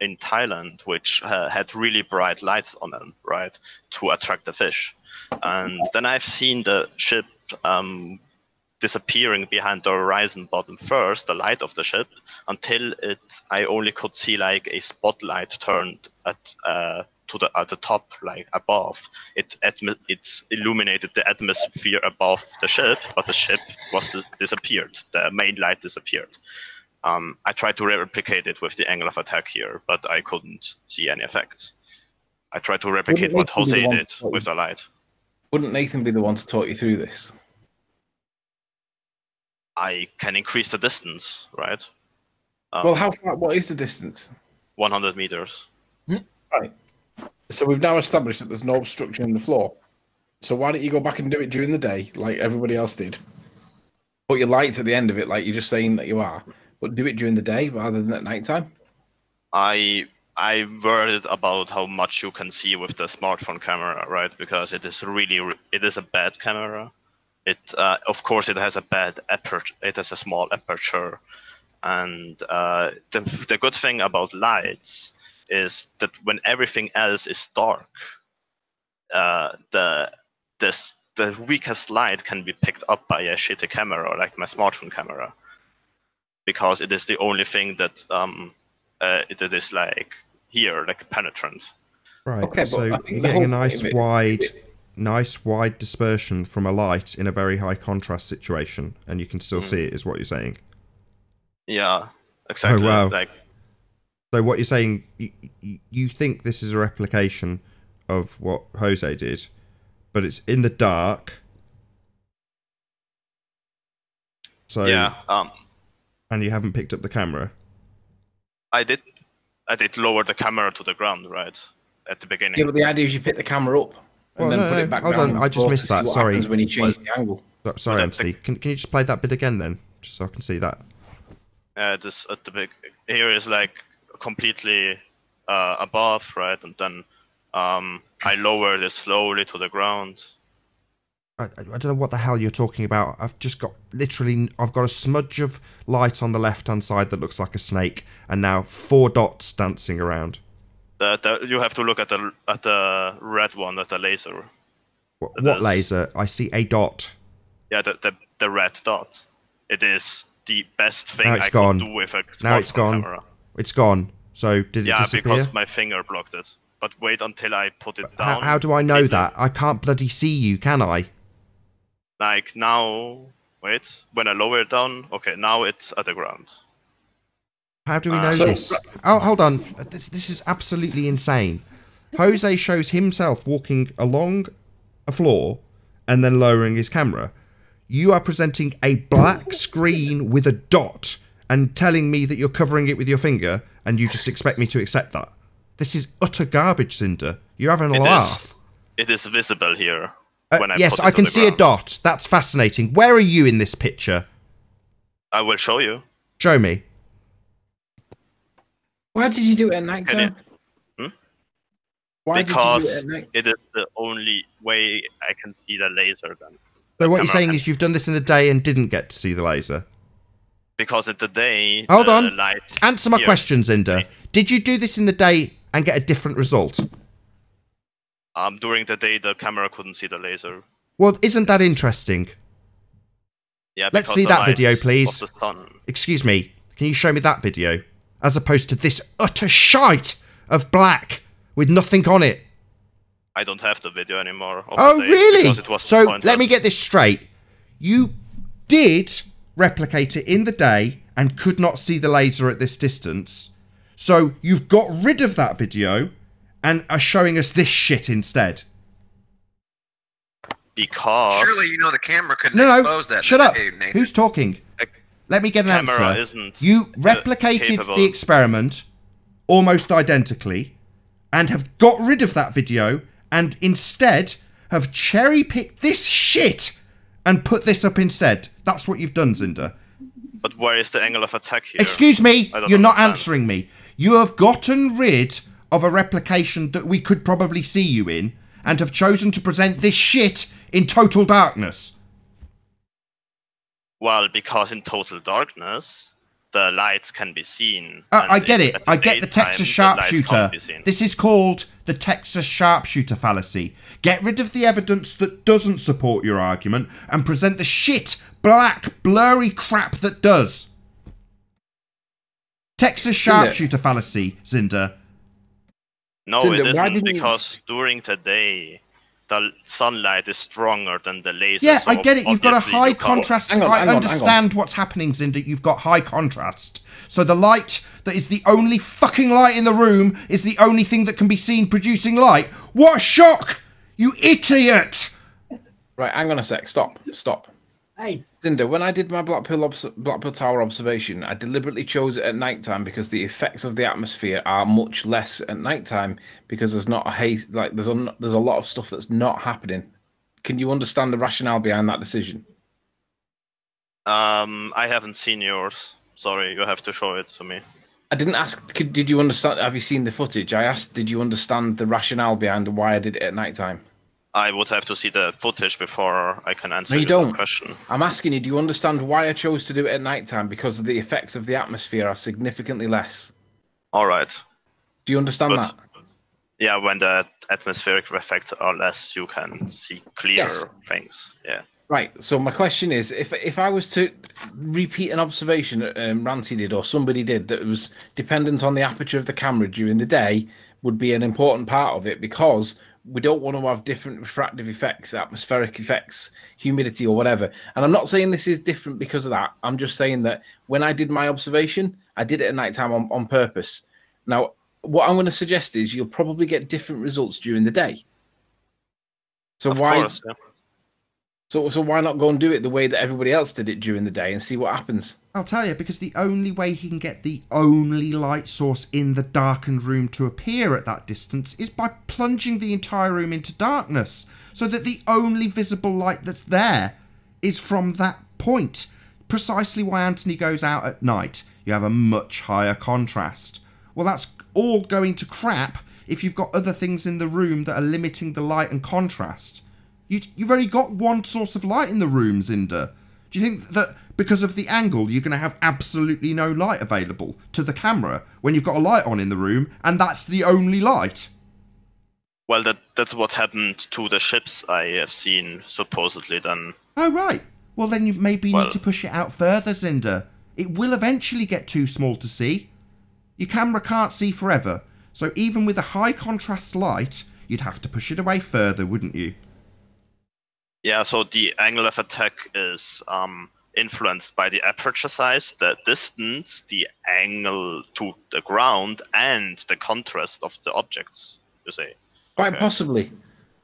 in Thailand, which had really bright lights on them, right, to attract the fish. And then I've seen the ship disappearing behind the horizon bottom first, the light of the ship, until I only could see like a spotlight turned at to the at the top, like above, it's illuminated the atmosphere above the ship, but the ship was disappeared. The main light disappeared. I tried to replicate it with the angle of attack here, but I couldn't see any effect. I tried to replicate what Jose did with the light. Wouldn't Nathan be the one to talk you through this? I can increase the distance, right? Well, how far? What is the distance? 100 meters. Right. So we've now established that there's no obstruction in the floor. So why don't you go back and do it during the day, like everybody else did? Put your lights at the end of it, like you're just saying that you are, but do it during the day rather than at night time. I worried about how much you can see with the smartphone camera, right? Because it is a bad camera. It of course it has a bad aperture. It has a small aperture, and the good thing about lights is that when everything else is dark, the weakest light can be picked up by a shitty camera like my smartphone camera, because it is the only thing that it is like here, like penetrant. Right. Okay, so but you're getting a nice wide dispersion from a light in a very high contrast situation, and you can still see it, is what you're saying. Yeah, exactly. Oh, wow. Like, so what you're saying, you think this is a replication of what Jose did, but it's in the dark. So yeah. And you haven't picked up the camera. I did lower the camera to the ground, right, at the beginning. Yeah, but the idea is you pick the camera up and then put it back hold down. on, I just missed that. Sorry. When you change the angle. Sorry, Anthony. Can you just play that bit again then, just so I can see that? This at the big here is like completely above, right, and then I lowered it slowly to the ground. I don't know what the hell you're talking about. I've just got I've got a smudge of light on the left-hand side that looks like a snake, and now 4 dots dancing around. You have to look at the red one, at the laser. What laser? I see a dot. Yeah, the red dot. It is the best thing now it's I gone. could do with a Now it's gone. camera. It's gone. So did it disappear? Yeah, because my finger blocked it. But wait until I put it down. How do I know that? I can't bloody see you, can I? Like now, wait, when I lower it down, okay, now it's at the ground. How do we know this? Oh, hold on. This is absolutely insane. Jose shows himself walking along a floor and then lowering his camera. You are presenting a black screen with a dot and telling me that you're covering it with your finger, and you just expect me to accept that. This is utter garbage, Cinder. You're having a laugh. It is visible here. Yes, I can see a dot. That's fascinating. Where are you in this picture? I will show you. Show me. Why did you do it at night time? Why because did you do it at night? it is the only way I can see the laser then. So what you're saying is you've done this in the day and didn't get to see the laser? Because in the day, hold on. Light Answer my question, Zinder. Did you do this in the day and get a different result? During the day, the camera couldn't see the laser. Well, isn't that interesting? Yeah. Let's see that video, please. Excuse me. Can you show me that video? As opposed to this utter shite of black with nothing on it. I don't have the video anymore. Oh, really? It was so pointless. let me get this straight. You did replicate it in the day and could not see the laser at this distance. So you've got rid of that video and are showing us this shit instead. Because surely you know the camera couldn't expose that. Shut up. Nathan. Who's talking? Let me get an answer. Isn't you replicated the experiment almost identically and have got rid of that video and instead have cherry-picked this shit and put this up instead. That's what you've done, Zinder. But where is the angle of attack here? Excuse me, you're not understand. answering me. You have gotten rid of a replication that we could probably see you in and have chosen to present this shit in total darkness. Well, because in total darkness, the lights can be seen. I get it. I get the Texas sharpshooter. This is called the Texas sharpshooter fallacy. Get rid of the evidence that doesn't support your argument and present the shit, black, blurry crap that does. Texas sharpshooter fallacy, Zinder. No, Cinder, it why isn't, didn't you- because during the day, the sunlight is stronger than the laser. Yeah, so I get it. You've got a obviously high you can't- contrast. Hang on, I hang on. understand what's happening, Zinder. You've got high contrast. So the light that is the only fucking light in the room is the only thing that can be seen producing light. What a shock! You idiot! Right, hang on a sec. Stop. Hey, Cinder, when I did my Blackpool Tower observation, I deliberately chose it at night time because the effects of the atmosphere are much less at night time because there's not a haze. Like there's a lot of stuff that's not happening. Can you understand the rationale behind that decision? I haven't seen yours. Sorry, you have to show it to me. I didn't ask. Did you understand? Have you seen the footage? I asked, did you understand the rationale behind why I did it at night time? I would have to see the footage before I can answer No, you that don't. question. I'm asking you, do you understand why I chose to do it at night time? Because the effects of the atmosphere are significantly less. All right. Do you understand Good. that? Yeah, when the atmospheric effects are less, you can see clearer Yes. things. Yeah. Right. So my question is, if I was to repeat an observation that Ranty did or somebody did that was dependent on the aperture of the camera during the day, would be an important part of it because we don't want to have different refractive effects, atmospheric effects, humidity or whatever. And I'm not saying this is different because of that. I'm just saying that when I did my observation, I did it at night time on purpose. Now, what I'm going to suggest is you'll probably get different results during the day. So Of why? course, yeah. So why not go and do it the way that everybody else did it during the day and see what happens? I'll tell you, because the only way he can get the only light source in the darkened room to appear at that distance is by plunging the entire room into darkness, so that the only visible light that's there is from that point. Precisely why Anthony goes out at night. You have a much higher contrast. Well, that's all going to crap if you've got other things in the room that are limiting the light and contrast. You've only got one source of light in the room, Zinder. Do you think that because of the angle, you're going to have absolutely no light available to the camera when you've got a light on in the room and that's the only light? Well, that's what happened to the ships I have seen, supposedly, then. Oh, right. Well, then you maybe Well- need to push it out further, Zinder. It will eventually get too small to see. Your camera can't see forever. So even with a high contrast light, you'd have to push it away further, wouldn't you? Yeah, so the angle of attack is influenced by the aperture size, the distance, the angle to the ground, and the contrast of the objects, you say. Quite Okay. possibly.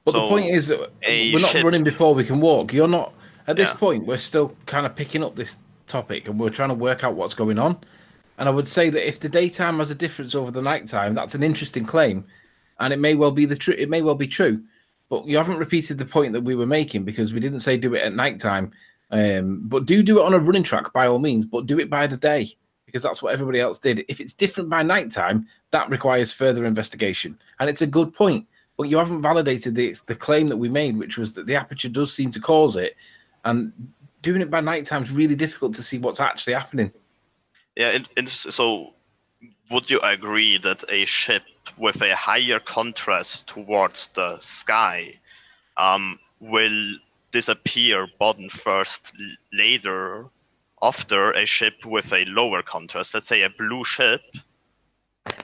But the So, point is that a we're not ship- running before we can walk. You're not at this Yeah. point. We're still kind of picking up this topic, and we're trying to work out what's going on. And I would say that if the daytime has a difference over the nighttime, that's an interesting claim, and it may well be It may well be true. But you haven't repeated the point that we were making because we didn't say do it at nighttime. But do it on a running track by all means, but do it by the day because that's what everybody else did. If it's different by nighttime, that requires further investigation, and it's a good point. But you haven't validated the claim that we made, which was that the aperture does seem to cause it, and doing it by nighttime is really difficult to see what's actually happening. Yeah, so would you agree that a ship with a higher contrast towards the sky will disappear bottom first later after a ship with a lower contrast? Let's say a blue ship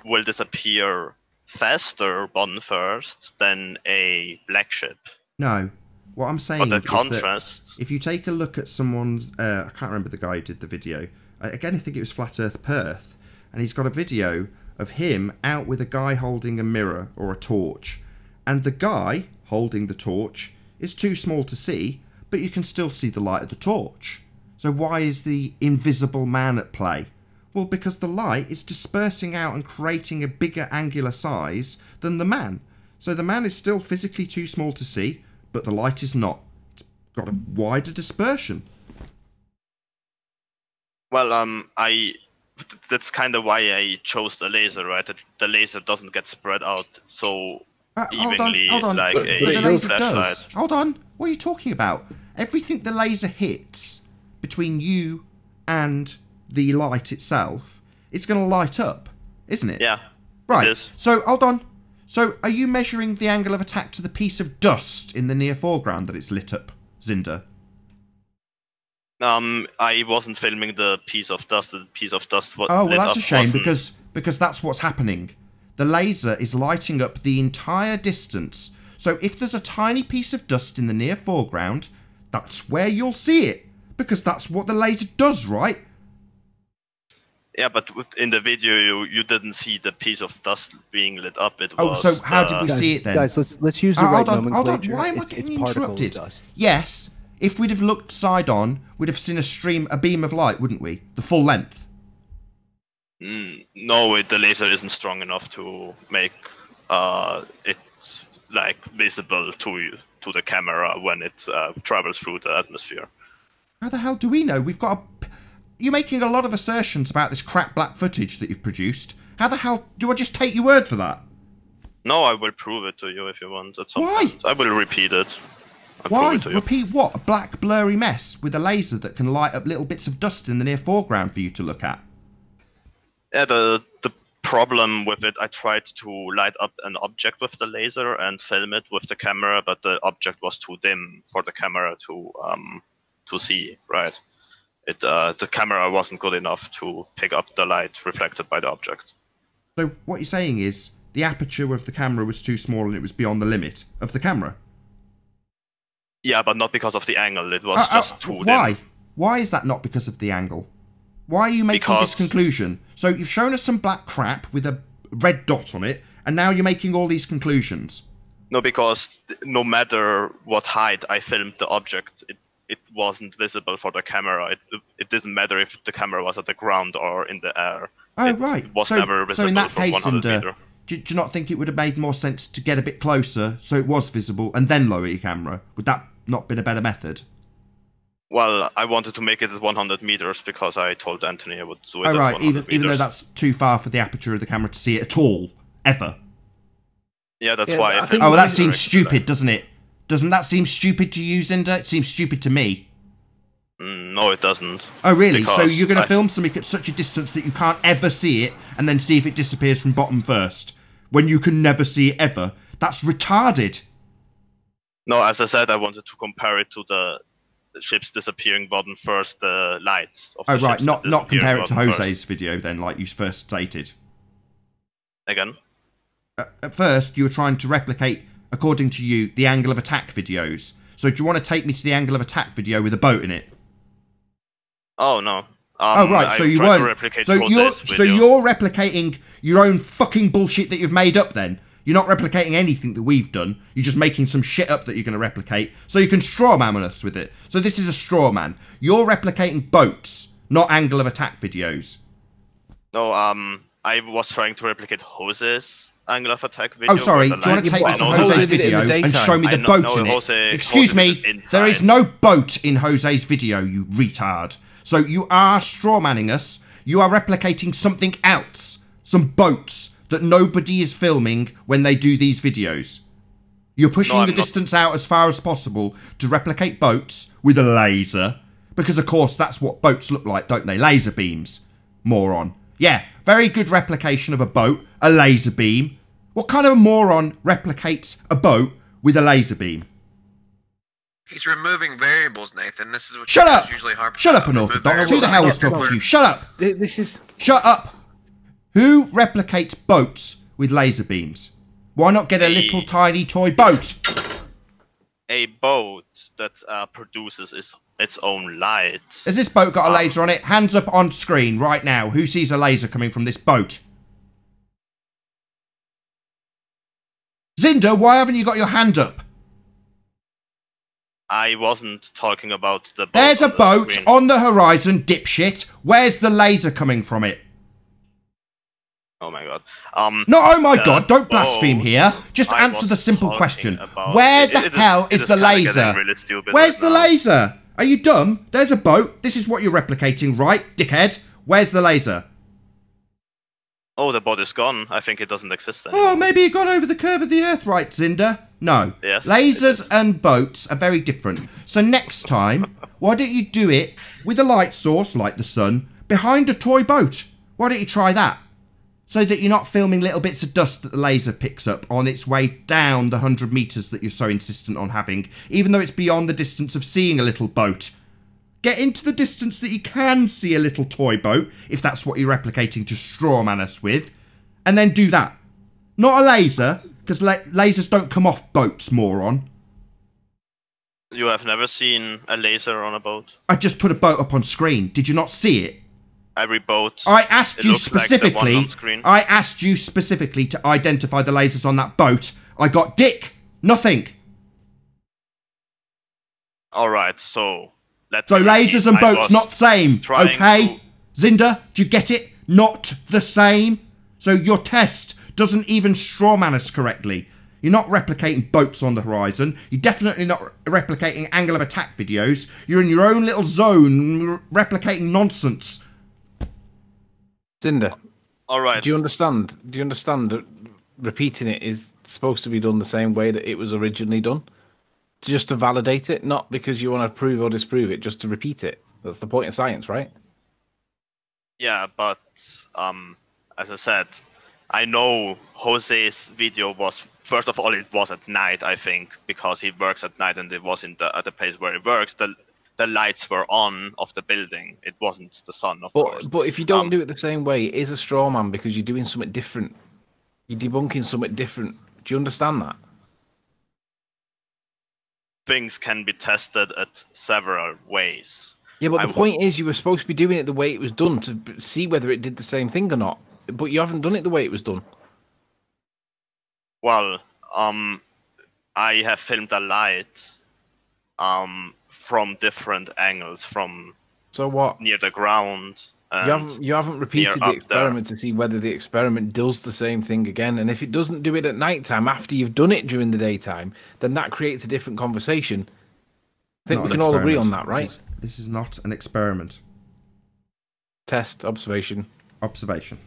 will disappear faster bottom first than a black ship. No. What I'm saying But the is contrast... that if you take a look at someone's... I can't remember the guy who did the video. Again, I think it was Flat Earth Perth. And he's got a video of him out with a guy holding a mirror or a torch. And the guy holding the torch is too small to see, but you can still see the light of the torch. So why is the invisible man at play? Well, because the light is dispersing out and creating a bigger angular size than the man. So the man is still physically too small to see, but the light is not. It's got a wider dispersion. Well, that's kind of why I chose the laser, right? That the laser doesn't get spread out so evenly hold on. like But a But the laser flashlight. does. Hold on. What are you talking about? Everything the laser hits between you and the light itself, it's going to light up, isn't it? Yeah. Right. It is. So, hold on. So, are you measuring the angle of attack to the piece of dust in the near foreground that it's lit up, Zinder? I wasn't filming the piece of dust. The piece of dust was Oh, well, lit that's up a shame wasn't- because that's what's happening. the laser is lighting up the entire distance. So if there's a tiny piece of dust in the near foreground, that's where you'll see it, because that's what the laser does, right? Yeah, but in the video, you didn't see the piece of dust being lit up. It Oh, was so how did we Guys, see it then? Guys, let's use the right hold on. nomenclature. Why am I It's getting particle interrupted? dust. Yes, if we'd have looked side on, we'd have seen a beam of light, wouldn't we? The full length. No, the laser isn't strong enough to make it like visible to the camera when it travels through the atmosphere. How the hell do we know? You're making a lot of assertions about this crap black footage that you've produced. How the hell do I just take your word for that? No, I will prove it to you if you want. At some Why? point. I will repeat it. Why? Repeat what? A black blurry mess with a laser that can light up little bits of dust in the near foreground for you to look at. Yeah, the problem with it, I tried to light up an object with the laser and film it with the camera, but the object was too dim for the camera to see, right? The camera wasn't good enough to pick up the light reflected by the object. So what you're saying is the aperture of the camera was too small and it was beyond the limit of the camera? Yeah, but not because of the angle. It was just too why? dim. Why is that not because of the angle? Why are you making this conclusion? So you've shown us some black crap with a red dot on it, and now you're making all these conclusions. No, because no matter what height I filmed the object, it wasn't visible for the camera. It didn't matter if the camera was at the ground or in the air. Oh, right. It was never visible so in that from case, 100 meter. Do you not think it would have made more sense to get a bit closer so it was visible and then lower your camera? Would that not been a better method? Well, I wanted to make it at 100 meters because I told Anthony I would do it Oh, at right. 100 Even though meters. that's too far for the aperture of the camera to see it at all, ever. Yeah, that's Yeah, why I I think- filmed Oh, well, that it seems directly. stupid, doesn't it? Doesn't that seem stupid to you, Zinder? It seems stupid to me. No, it doesn't. Oh, really? So Because you're going to I- film something at such a distance that you can't ever see it and then see if it disappears from bottom first? When you can never see it ever? That's retarded. No, as I said, I wanted to compare it to the ships disappearing bottom first, the lights of the Oh, right. ships Not disappearing compare it to bottom first. Jose's video then, like you first stated. Again? At first, you were trying to replicate, according to you, the angle of attack videos. So do you want to take me to the angle of attack video with a boat in it? Oh, no. Oh, right, I so you tried to weren't. replicate So Jose's you're video. replicating your own fucking bullshit that you've made up then. You're not replicating anything that we've done. You're just making some shit up that you're going to replicate so you can straw man us with it. So this is a straw man. You're replicating boats, not angle of attack videos. No, I was trying to replicate Jose's angle of attack video. Oh, sorry. Do with you the want to lights. take me I to know Jose Jose's did it in the video and daytime. show me the I know- boat no, in it? Jose Excuse did me, it inside. there is no boat in Jose's video, you retard. So you are straw manning us. You are replicating something else. Some boats that nobody is filming when they do these videos. You're pushing No, I'm the not. distance out as far as possible to replicate boats with a laser. Because, of course, that's what boats look like, don't they? Laser beams. Moron. Yeah, very good replication of a boat, a laser beam. What kind of a moron replicates a boat with a laser beam? He's removing variables, Nathan. This is what Shut you guys up! usually harp Shut about. up, Remove Unorthodox. Who the variables. hell was talking to you? Shut up! This is Shut up! Who replicates boats with laser beams? Why not get a little tiny toy boat? A boat that produces its own light. Has this boat got a laser on it? Hands up on screen right now. Who sees a laser coming from this boat? Zinder, why haven't you got your hand up? I wasn't talking about the boat. There's a on the boat screen. on the horizon, dipshit. Where's the laser coming from it? Oh my god. No, oh my the god, don't blaspheme boat here. Just I answer was the simple talking question. about- Where the it hell is the kinda getting laser? really stupid Where's right the now. laser? Are you dumb? There's a boat. This is what you're replicating, right, dickhead? Where's the laser? Oh, the boat is gone. I think it doesn't exist anymore. Oh, maybe it got over the curve of the Earth, right, Zinder? No. Yes, Lasers and boats are very different. So next time, why don't you do it with a light source, like the sun, behind a toy boat? Why don't you try that? So that you're not filming little bits of dust that the laser picks up on its way down the 100 metres that you're so insistent on having, even though it's beyond the distance of seeing a little boat. Get into the distance that you can see a little toy boat, if that's what you're replicating to straw man us with, and then do that. Not a laser, because lasers don't come off boats, moron. You have never seen a laser on a boat? I just put a boat up on screen. Did you not see it? Every boat. I asked you specifically. Like the one on screen. I asked you specifically to identify the lasers on that boat. I got dick. Nothing. All right, so So lasers and boats not the same, okay? Zinda, do you get it? Not the same. So your test doesn't even strawman us correctly. You're not replicating boats on the horizon. You're definitely not replicating angle of attack videos. You're in your own little zone replicating nonsense. Cinder. All right. Do you understand? Do you understand that repeating it is supposed to be done the same way that it was originally done? Just to validate it, not because you want to prove or disprove it, just to repeat it. That's the point of science, right? Yeah, but as I said, I know Jose's video was, first of all, it was at night, I think, because he works at night and it was in at the place where he works. The lights were on of the building. It wasn't the sun, of course. But if you don't do it the same way, it is a straw man because you're doing something different. You're debunking something different. Do you understand that? Things can be tested at several ways. Yeah, but the point is you were supposed to be doing it the way it was done to see whether it did the same thing or not. But you haven't done it the way it was done. Well, I have filmed a light from different angles, from so what near the ground. You haven't repeated the experiment to see whether the experiment does the same thing again. And if it doesn't do it at night time after you've done it during the daytime, then that creates a different conversation. I think we can all agree on that, right? This is not an experiment. Test, observation. Observation.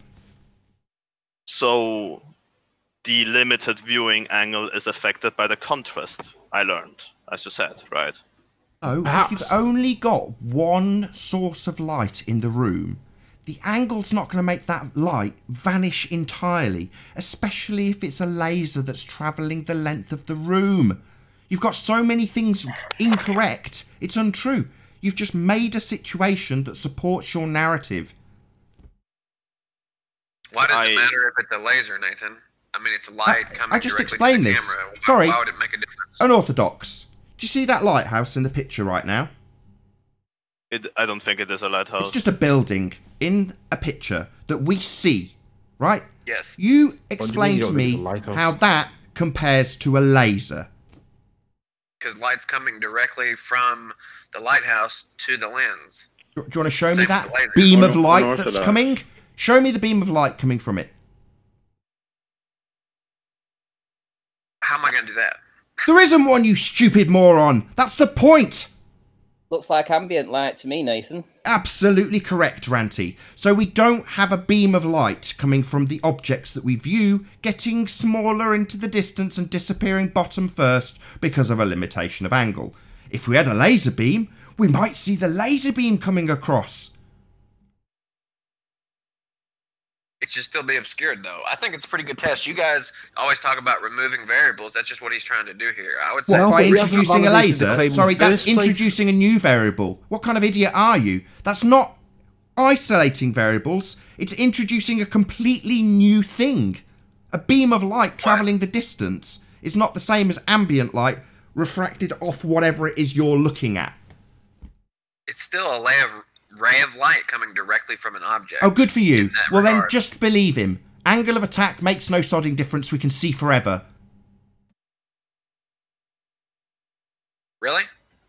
So the limited viewing angle is affected by the contrast, I learned, as you said, right? No, if you've only got one source of light in the room, the angle's not going to make that light vanish entirely, especially if it's a laser that's travelling the length of the room. You've got so many things incorrect, it's untrue. You've just made a situation that supports your narrative. Why does it matter if it's a laser, Nathan? I mean, it's a light coming I just directly explained to the this. camera. Sorry. Why would it make a difference? Unorthodox. Do you see that lighthouse in the picture right now? I don't think it is a lighthouse. It's just a building in a picture that we see, right? Yes. You explain to me how that compares to a laser. Because light's coming directly from the lighthouse to the lens. Do you want to show me that beam of light that's coming? Show me the beam of light coming from it. How am I going to do that? There isn't one, you stupid moron. That's the point. Looks like ambient light to me, Nathan. Absolutely correct, Ranty. So we don't have a beam of light coming from the objects that we view, getting smaller into the distance and disappearing bottom first because of a limitation of angle. If we had a laser beam, we might see the laser beam coming across. It should still be obscured, though. I think it's a pretty good test. You guys always talk about removing variables. That's just what he's trying to do here. I would say by introducing a laser? Sorry, that's introducing a new variable. What kind of idiot are you? That's not isolating variables. It's introducing a completely new thing. A beam of light travelling the distance is not the same as ambient light refracted off whatever it is you're looking at. It's still a ray of light coming directly from an object. Oh, good for you. Well, then just believe him. Angle of attack makes no sodding difference. We can see forever. Really?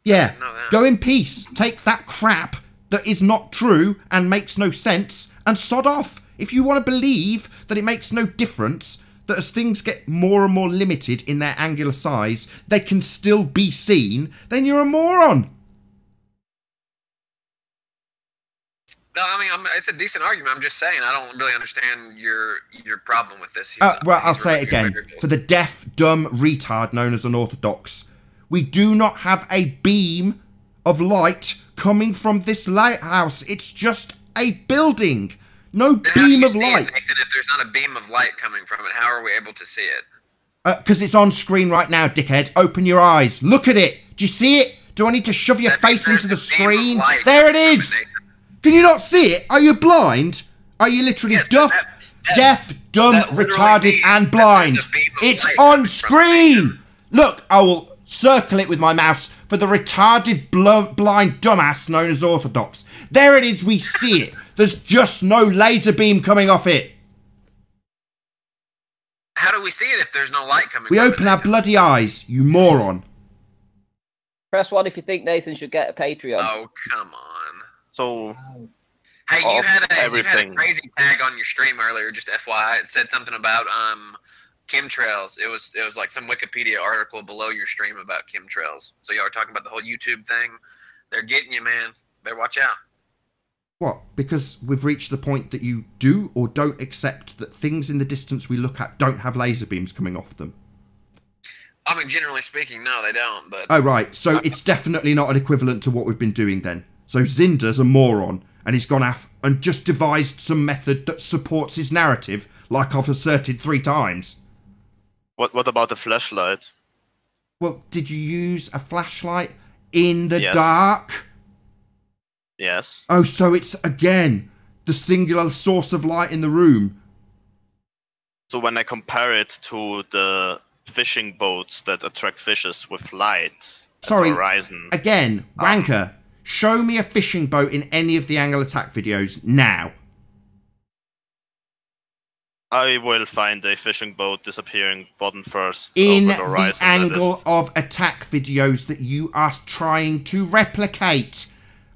Yeah. Go in peace. Take that crap that is not true and makes no sense and sod off. If you want to believe that it makes no difference, that as things get more and more limited in their angular size, they can still be seen, then you're a moron. No, I mean, it's a decent argument. I'm just saying, I don't really understand your problem with this. Well, I'll say it again. For the deaf, dumb retard known as unorthodox, we do not have a beam of light coming from this lighthouse. It's just a building. No beam of light. Nathan, if there's not a beam of light coming from it, how are we able to see it? Because it's on screen right now, dickhead. Open your eyes. Look at it. Do you see it? Do I need to shove your face into the screen? There it is. Can you not see it? Are you blind? Are you literally deaf? deaf, dumb, that literally retarded, means and that blind. there's a beam of It's light on coming from screen. Look, I will circle it with my mouse for the retarded, blind dumbass known as Orthodox. There it is, we see it. There's just no laser beam coming off it. How do we see it if there's no light coming We from open it? our bloody eyes, you moron. Press 1 if you think Nathan should get a Patreon. Oh, come on. So Hey, you Off had a everything. crazy tag on your stream earlier, just FYI. It said something about chemtrails. It was like some Wikipedia article below your stream about chemtrails. So y'all were talking about the whole YouTube thing. They're getting you, man. Better watch out. What? Because we've reached the point that you do or don't accept that things in the distance we look at don't have laser beams coming off them. I mean, generally speaking, no, they don't. But Oh, right. So it's definitely not an equivalent to what we've been doing then. So Zinder's a moron, and he's gone off and just devised some method that supports his narrative, like I've asserted 3 times. what about the flashlight? Well, did you use a flashlight in the Yes. dark? Yes. Oh, so it's, again, the singular source of light in the room. So when I compare it to the fishing boats that attract fishes with light at the Sorry, horizon, again, wanker, show me a fishing boat in any of the angle attack videos now. I will find a fishing boat disappearing bottom first In over the the horizon. that angle of attack videos that you are trying to replicate.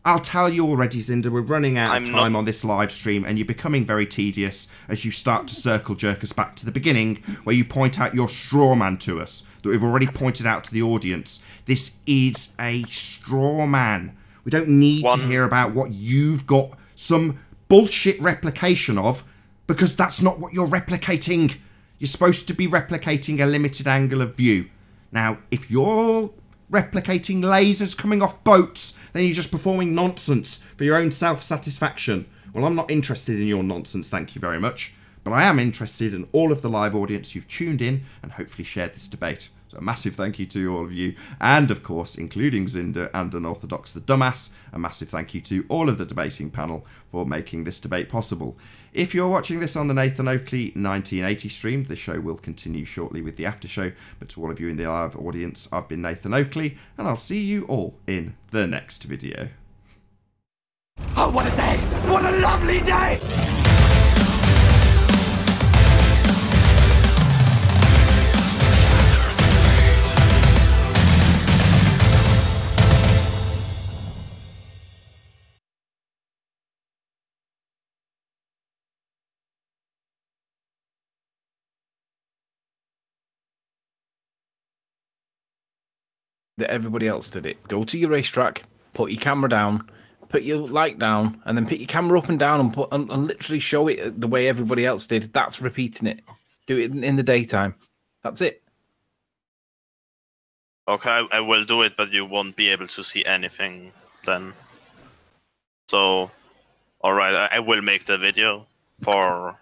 I'll tell you already, Zinder, we're running out of I'm time not- on this live stream, and you're becoming very tedious as you start to circle jerk us back to the beginning, where you point out your straw man to us, that we've already pointed out to the audience. This is a straw man. We don't need to hear about what you've got some bullshit replication of, because that's not what you're replicating. You're supposed to be replicating a limited angle of view. Now, if you're replicating lasers coming off boats, then you're just performing nonsense for your own self-satisfaction. Well, I'm not interested in your nonsense, thank you very much. But I am interested in all of the live audience who've tuned in and hopefully shared this debate. So a massive thank you to all of you. And, of course, including Zinder and Unorthodox the Dumbass, a massive thank you to all of the debating panel for making this debate possible. If you're watching this on the Nathan Oakley 1980 stream, the show will continue shortly with the after show. But to all of you in the live audience, I've been Nathan Oakley, and I'll see you all in the next video. Oh, what a day! What a lovely day! That everybody else did it. Go to your racetrack, put your camera down, put your light down, and then pick your camera up and down and put and literally show it the way everybody else did. That's repeating it. Do it in the daytime. That's it. Okay, I will do it, but you won't be able to see anything then. So, alright, I will make the video for,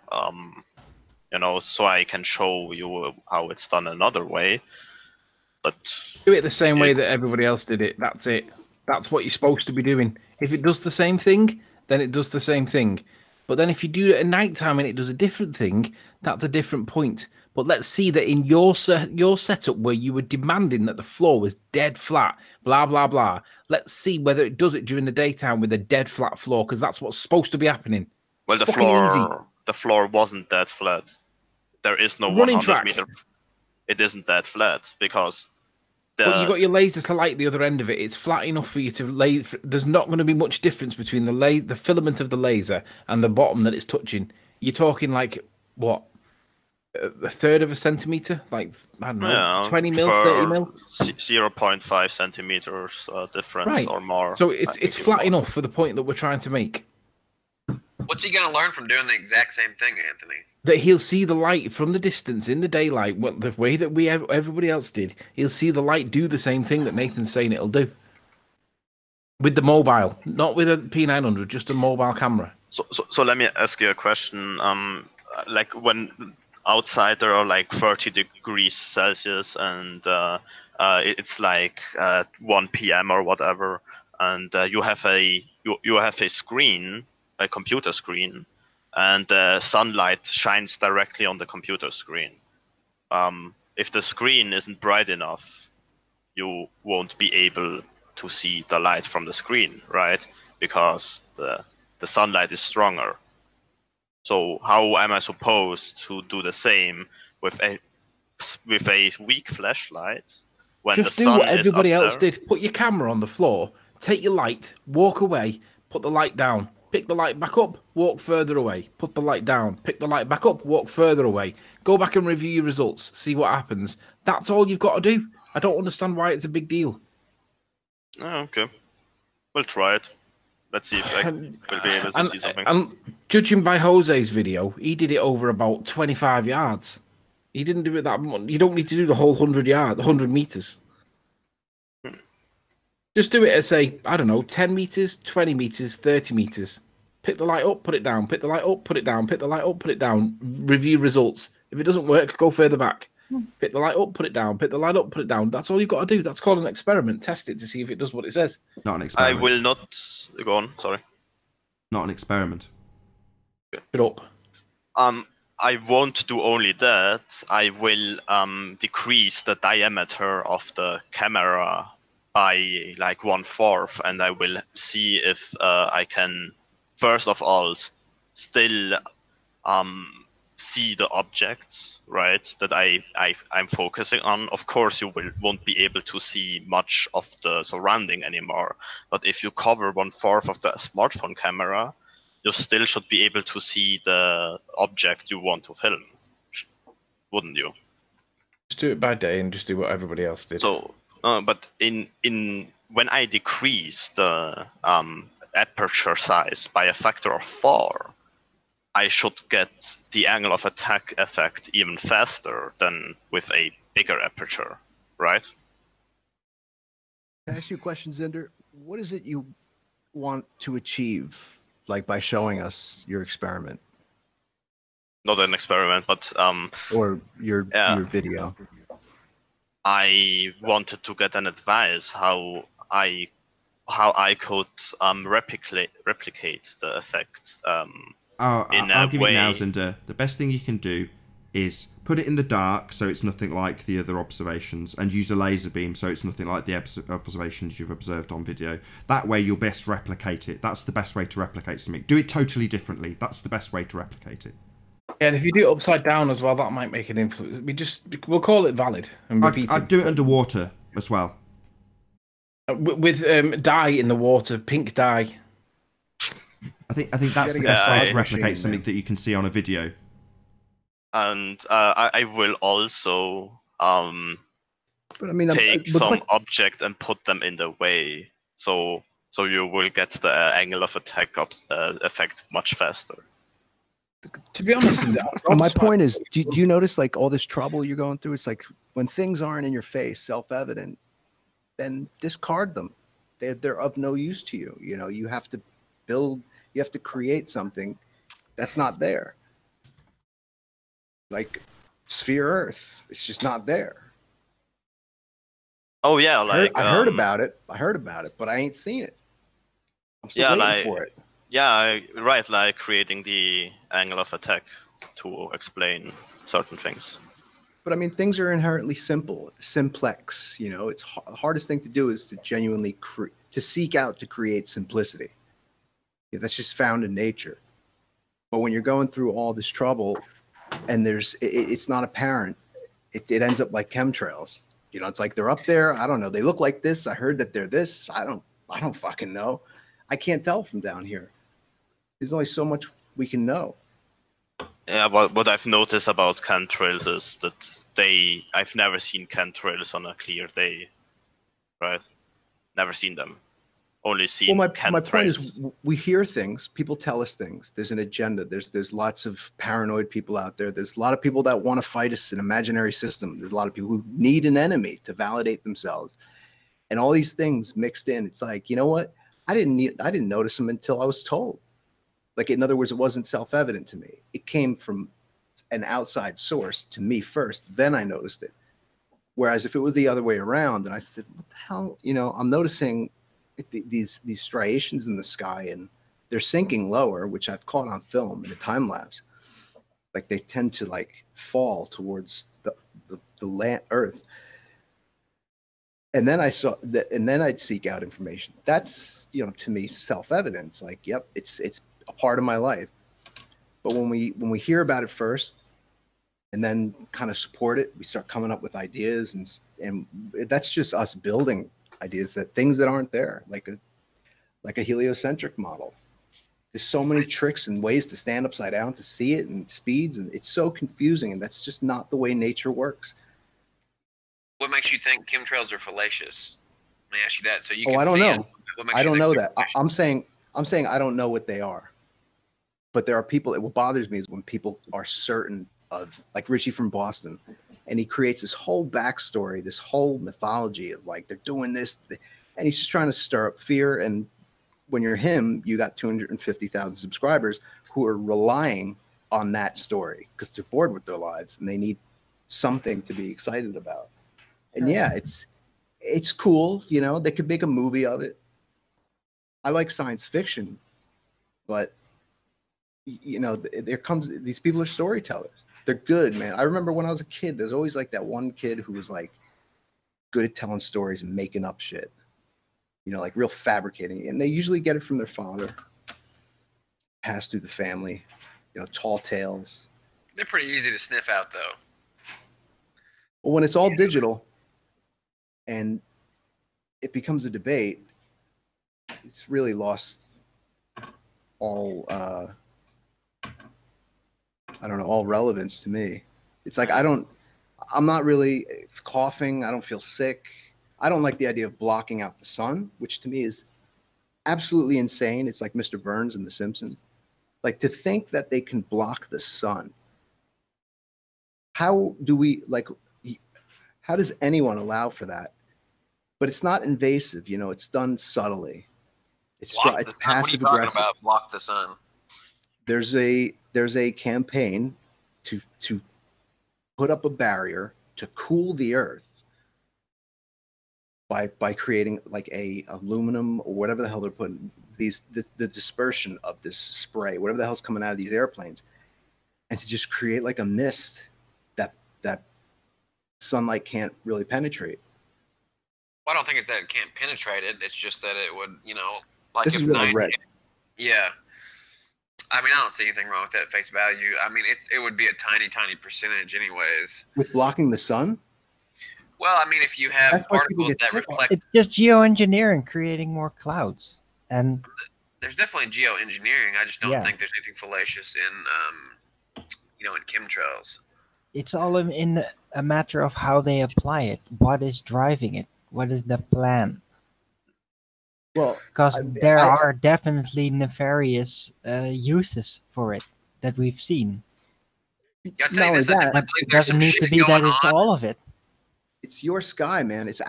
you know, so I can show you how it's done another way. But Do it the same way that everybody else did it. That's it. That's what you're supposed to be doing. If it does the same thing, then it does the same thing. But then if you do it at night time and it does a different thing, that's a different point. But let's see that in your setup where you were demanding that the floor was dead flat, blah, blah, blah. Let's see whether it does it during the daytime with a dead flat floor, because that's what's supposed to be happening. well, It's fucking easy. the floor wasn't that flat. There is no Running 100 track. meter. It isn't that flat because But you got your laser to light the other end of it. It's flat enough for you to lay. There's not going to be much difference between the filament of the laser and the bottom that it's touching. You're talking like what, a third of a centimeter? Like I don't know, yeah, 20 mil, for 30 mil. 0.5 centimeters difference Right. or more. So I it's think flat more. enough for the point that we're trying to make. what's he gonna learn from doing the exact same thing, Anthony? That he'll see the light from the distance in the daylight, well, the way that everybody else did. He'll see the light do the same thing that Nathan's saying it'll do. With the mobile, not with a P900, just a mobile camera. So let me ask you a question. Like when outside there are like 30 degrees Celsius and it's like 1 p.m. or whatever, and you have a screen, a computer screen, and the sunlight shines directly on the computer screen. If the screen isn't bright enough, you won't be able to see the light from the screen, right? Because the sunlight is stronger. So how am I supposed to do the same with a weak flashlight when Just the do sun what is everybody up else there? did. Put your camera on the floor, take your light, walk away, put the light down, pick the light back up, walk further away, put the light down, pick the light back up, walk further away. Go back and review your results, see what happens. That's all you've got to do. I don't understand why it's a big deal. Oh, okay, we'll try it. Let's see if I will be able to see something. And judging by Jose's video, he did it over about 25 yards. He didn't do it that much. You don't need to do the whole 100 meters. Just do it at, say, I don't know, 10 meters, 20 meters, 30 meters. Pick the light up, put it down. Pick the light up, put it down. Pick the light up, put it down. Review results. If it doesn't work, go further back. Pick the light up, put it down. Pick the light up, put it down. That's all you've got to do. That's called an experiment. Test it to see if it does what it says. Not an I experiment. will not go on. Sorry. Not an experiment. Shut up. I won't do only that. I will decrease the diameter of the camera by like 1/4, and I will see if I can, first of all, still see the objects, right, that I'm focusing on. Of course, you won't be able to see much of the surrounding anymore, but if you cover 1/4 of the smartphone camera, you still should be able to see the object you want to film, wouldn't you? Just do it by day and just do what everybody else did. So, but in when I decrease the aperture size by a factor of 4, I should get the angle of attack effect even faster than with a bigger aperture, right? Can I ask you a question, Zinder? What is it you want to achieve, like by showing us your experiment Not an experiment, but or your video? I wanted to get an advice how I could replicate the effect. I'll give you now, Zinder. The best thing you can do is put it in the dark so it's nothing like the other observations, and use a laser beam so it's nothing like the observations you've observed on video. That way you'll best replicate it. That's the best way to replicate something. Do it totally differently. That's the best way to replicate it. Yeah, and if you do it upside down as well, that might make an influence. We'll call it valid and repeat I'd do it underwater as well. With dye in the water, pink dye. I think that's the best way to replicate something that you can see on a video. And I will also But I mean, take some object and put them in the way, so you will get the angle of attack effect much faster. To be honest, my point is, do you notice like all this trouble you're going through? It's like when things aren't in your face, self-evident, then discard them. They're of no use to you. You know, you have to build, you have to create something that's not there. Like sphere Earth, it's just not there. Oh yeah, like I heard about it. I heard about it, but I ain't seen it. I'm still waiting for it. Yeah, right, like creating the angle of attack to explain certain things. But I mean, things are inherently simplex. You know, it's the hardest thing to do is to genuinely seek out to create simplicity. Yeah, that's just found in nature. But when you're going through all this trouble, and it's not apparent, it ends up like chemtrails. You know, it's like they're up there. I don't know. They look like this. I heard that they're this. I don't fucking know. I can't tell from down here. There's only so much we can know. Yeah, what I've noticed about chemtrails is that I've never seen chemtrails on a clear day, right? Never seen them. Only seen chemtrails. My point is, we hear things. People tell us things. There's an agenda. There's lots of paranoid people out there. There's a lot of people that want to fight us, an imaginary system. There's a lot of people who need an enemy to validate themselves. And all these things mixed in. It's like, you know what? I didn't notice them until I was told. Like, in other words, it wasn't self-evident to me. It came from an outside source to me first. Then I noticed it. Whereas if it was the other way around, and I said, what the hell? You know, I'm noticing these striations in the sky, and they're sinking lower, which I've caught on film in a time lapse. Like they tend to like fall towards the land, Earth. And then I saw that, and then I'd seek out information. That's, you know, to me, self-evident. It's like, yep, it's a part of my life. But when we hear about it first, and then kind of support it, we start coming up with ideas, and that's just us building ideas, that things that aren't there, like a heliocentric model. There's so many tricks and ways to stand upside down to see it, and speeds, and it's so confusing, and that's just not the way nature works. What makes you think chemtrails are fallacious? Let me ask you that. So you can I don't see know. it. What makes I you don't think know they're that. fallacious? I'm saying I don't know what they are. But there are people, what bothers me is when people are certain of, like Richie from Boston, and he creates this whole backstory, this whole mythology of like, they're doing this, and he's just trying to stir up fear. And when you're him, you got 250,000 subscribers who are relying on that story because they're bored with their lives and they need something to be excited about. And yeah, it's cool, you know, they could make a movie of it. I like science fiction, but you know, these people are storytellers. They're good, man. I remember when I was a kid, there's always like that one kid who was like good at telling stories and making up shit, you know, like real fabricating. And they usually get it from their father, pass through the family, you know, tall tales. They're pretty easy to sniff out, though. Well, when it's all digital and it becomes a debate, it's really lost all I don't know, all relevance to me. It's like I'm not really coughing, I don't feel sick. I don't like the idea of blocking out the sun, which to me is absolutely insane. It's like Mr. Burns in The Simpsons. Like, to think that they can block the sun. How does anyone allow for that? But it's not invasive, you know, it's done subtly. It's passive aggressive. What are you talking about? Block the sun. There's a campaign to put up a barrier to cool the earth by creating like a aluminum or whatever the hell they're putting the dispersion of this spray, whatever the hell's coming out of these airplanes, and to just create like a mist that sunlight can't really penetrate. Well, I don't think it's that it can't penetrate it. It's just that it would, you know, like This if is what I read. Yeah. I mean, I don't see anything wrong with that at face value. I mean, it would be a tiny, tiny percentage anyways. With blocking the sun? Well, I mean, if you have That's why people particles get that sick. reflect... It's just geoengineering, creating more clouds. And There's definitely geoengineering. I just don't Yeah. think there's anything fallacious in, you know, in chemtrails. it's all in a matter of how they apply it. What is driving it? What is the plan? Well, Because there are definitely nefarious uses for it that we've seen. I'll tell Not you only this, I that, definitely believe It there's doesn't some need to shit be that going it's on. all of it. it's your sky, man. It's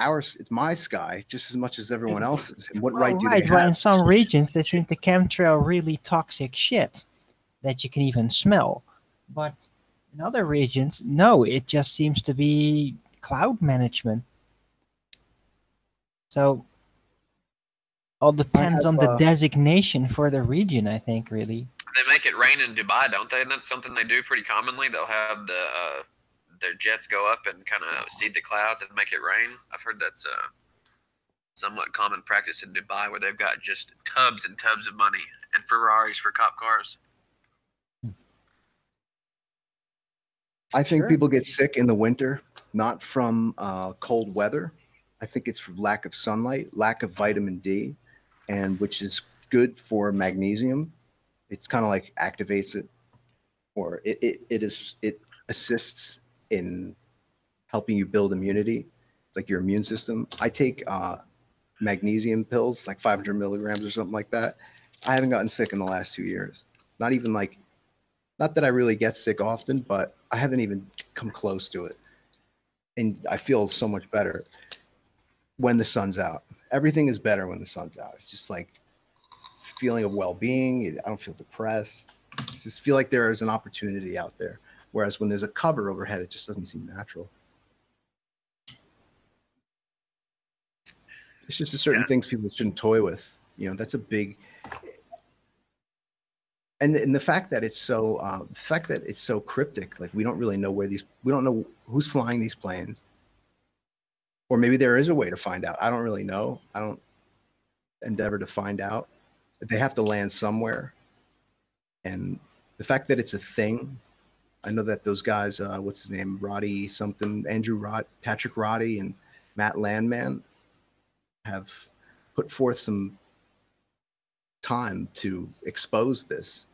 my sky, just as much as everyone else's. And what right do Right, they well, in have? some regions, they seem to chemtrail really toxic shit that you can even smell. But in other regions, no, it just seems to be cloud management. So all depends on the designation for the region, I think, really. They make it rain in Dubai, don't they? And that's something they do pretty commonly. They'll have their jets go up and kind of seed the clouds and make it rain. I've heard that's a somewhat common practice in Dubai, where they've got just tubs and tubs of money and Ferraris for cop cars. I think Sure. people get sick in the winter, not from cold weather. I think it's from lack of sunlight, lack of vitamin D, and which is good for magnesium. It's kind of like activates it, or it assists in helping you build immunity, like your immune system. I take magnesium pills, like 500 milligrams or something like that. I haven't gotten sick in the last 2 years. Not even like, not that I really get sick often, but I haven't even come close to it. And I feel so much better when the sun's out. Everything is better when the sun's out. It's just like feeling of well-being. I don't feel depressed. I just feel like there is an opportunity out there. Whereas when there's a cover overhead, it just doesn't seem natural. It's just certain things people shouldn't toy with. You know, that's a big, and the fact that it's so cryptic, like we don't really know we don't know who's flying these planes, or maybe there is a way to find out. I don't really know. I don't endeavor to find out. They have to land somewhere, and the fact that it's a thing. I know that those guys, what's his name, Roddy something, Patrick Roddy, and Matt Landman have put forth some time to expose this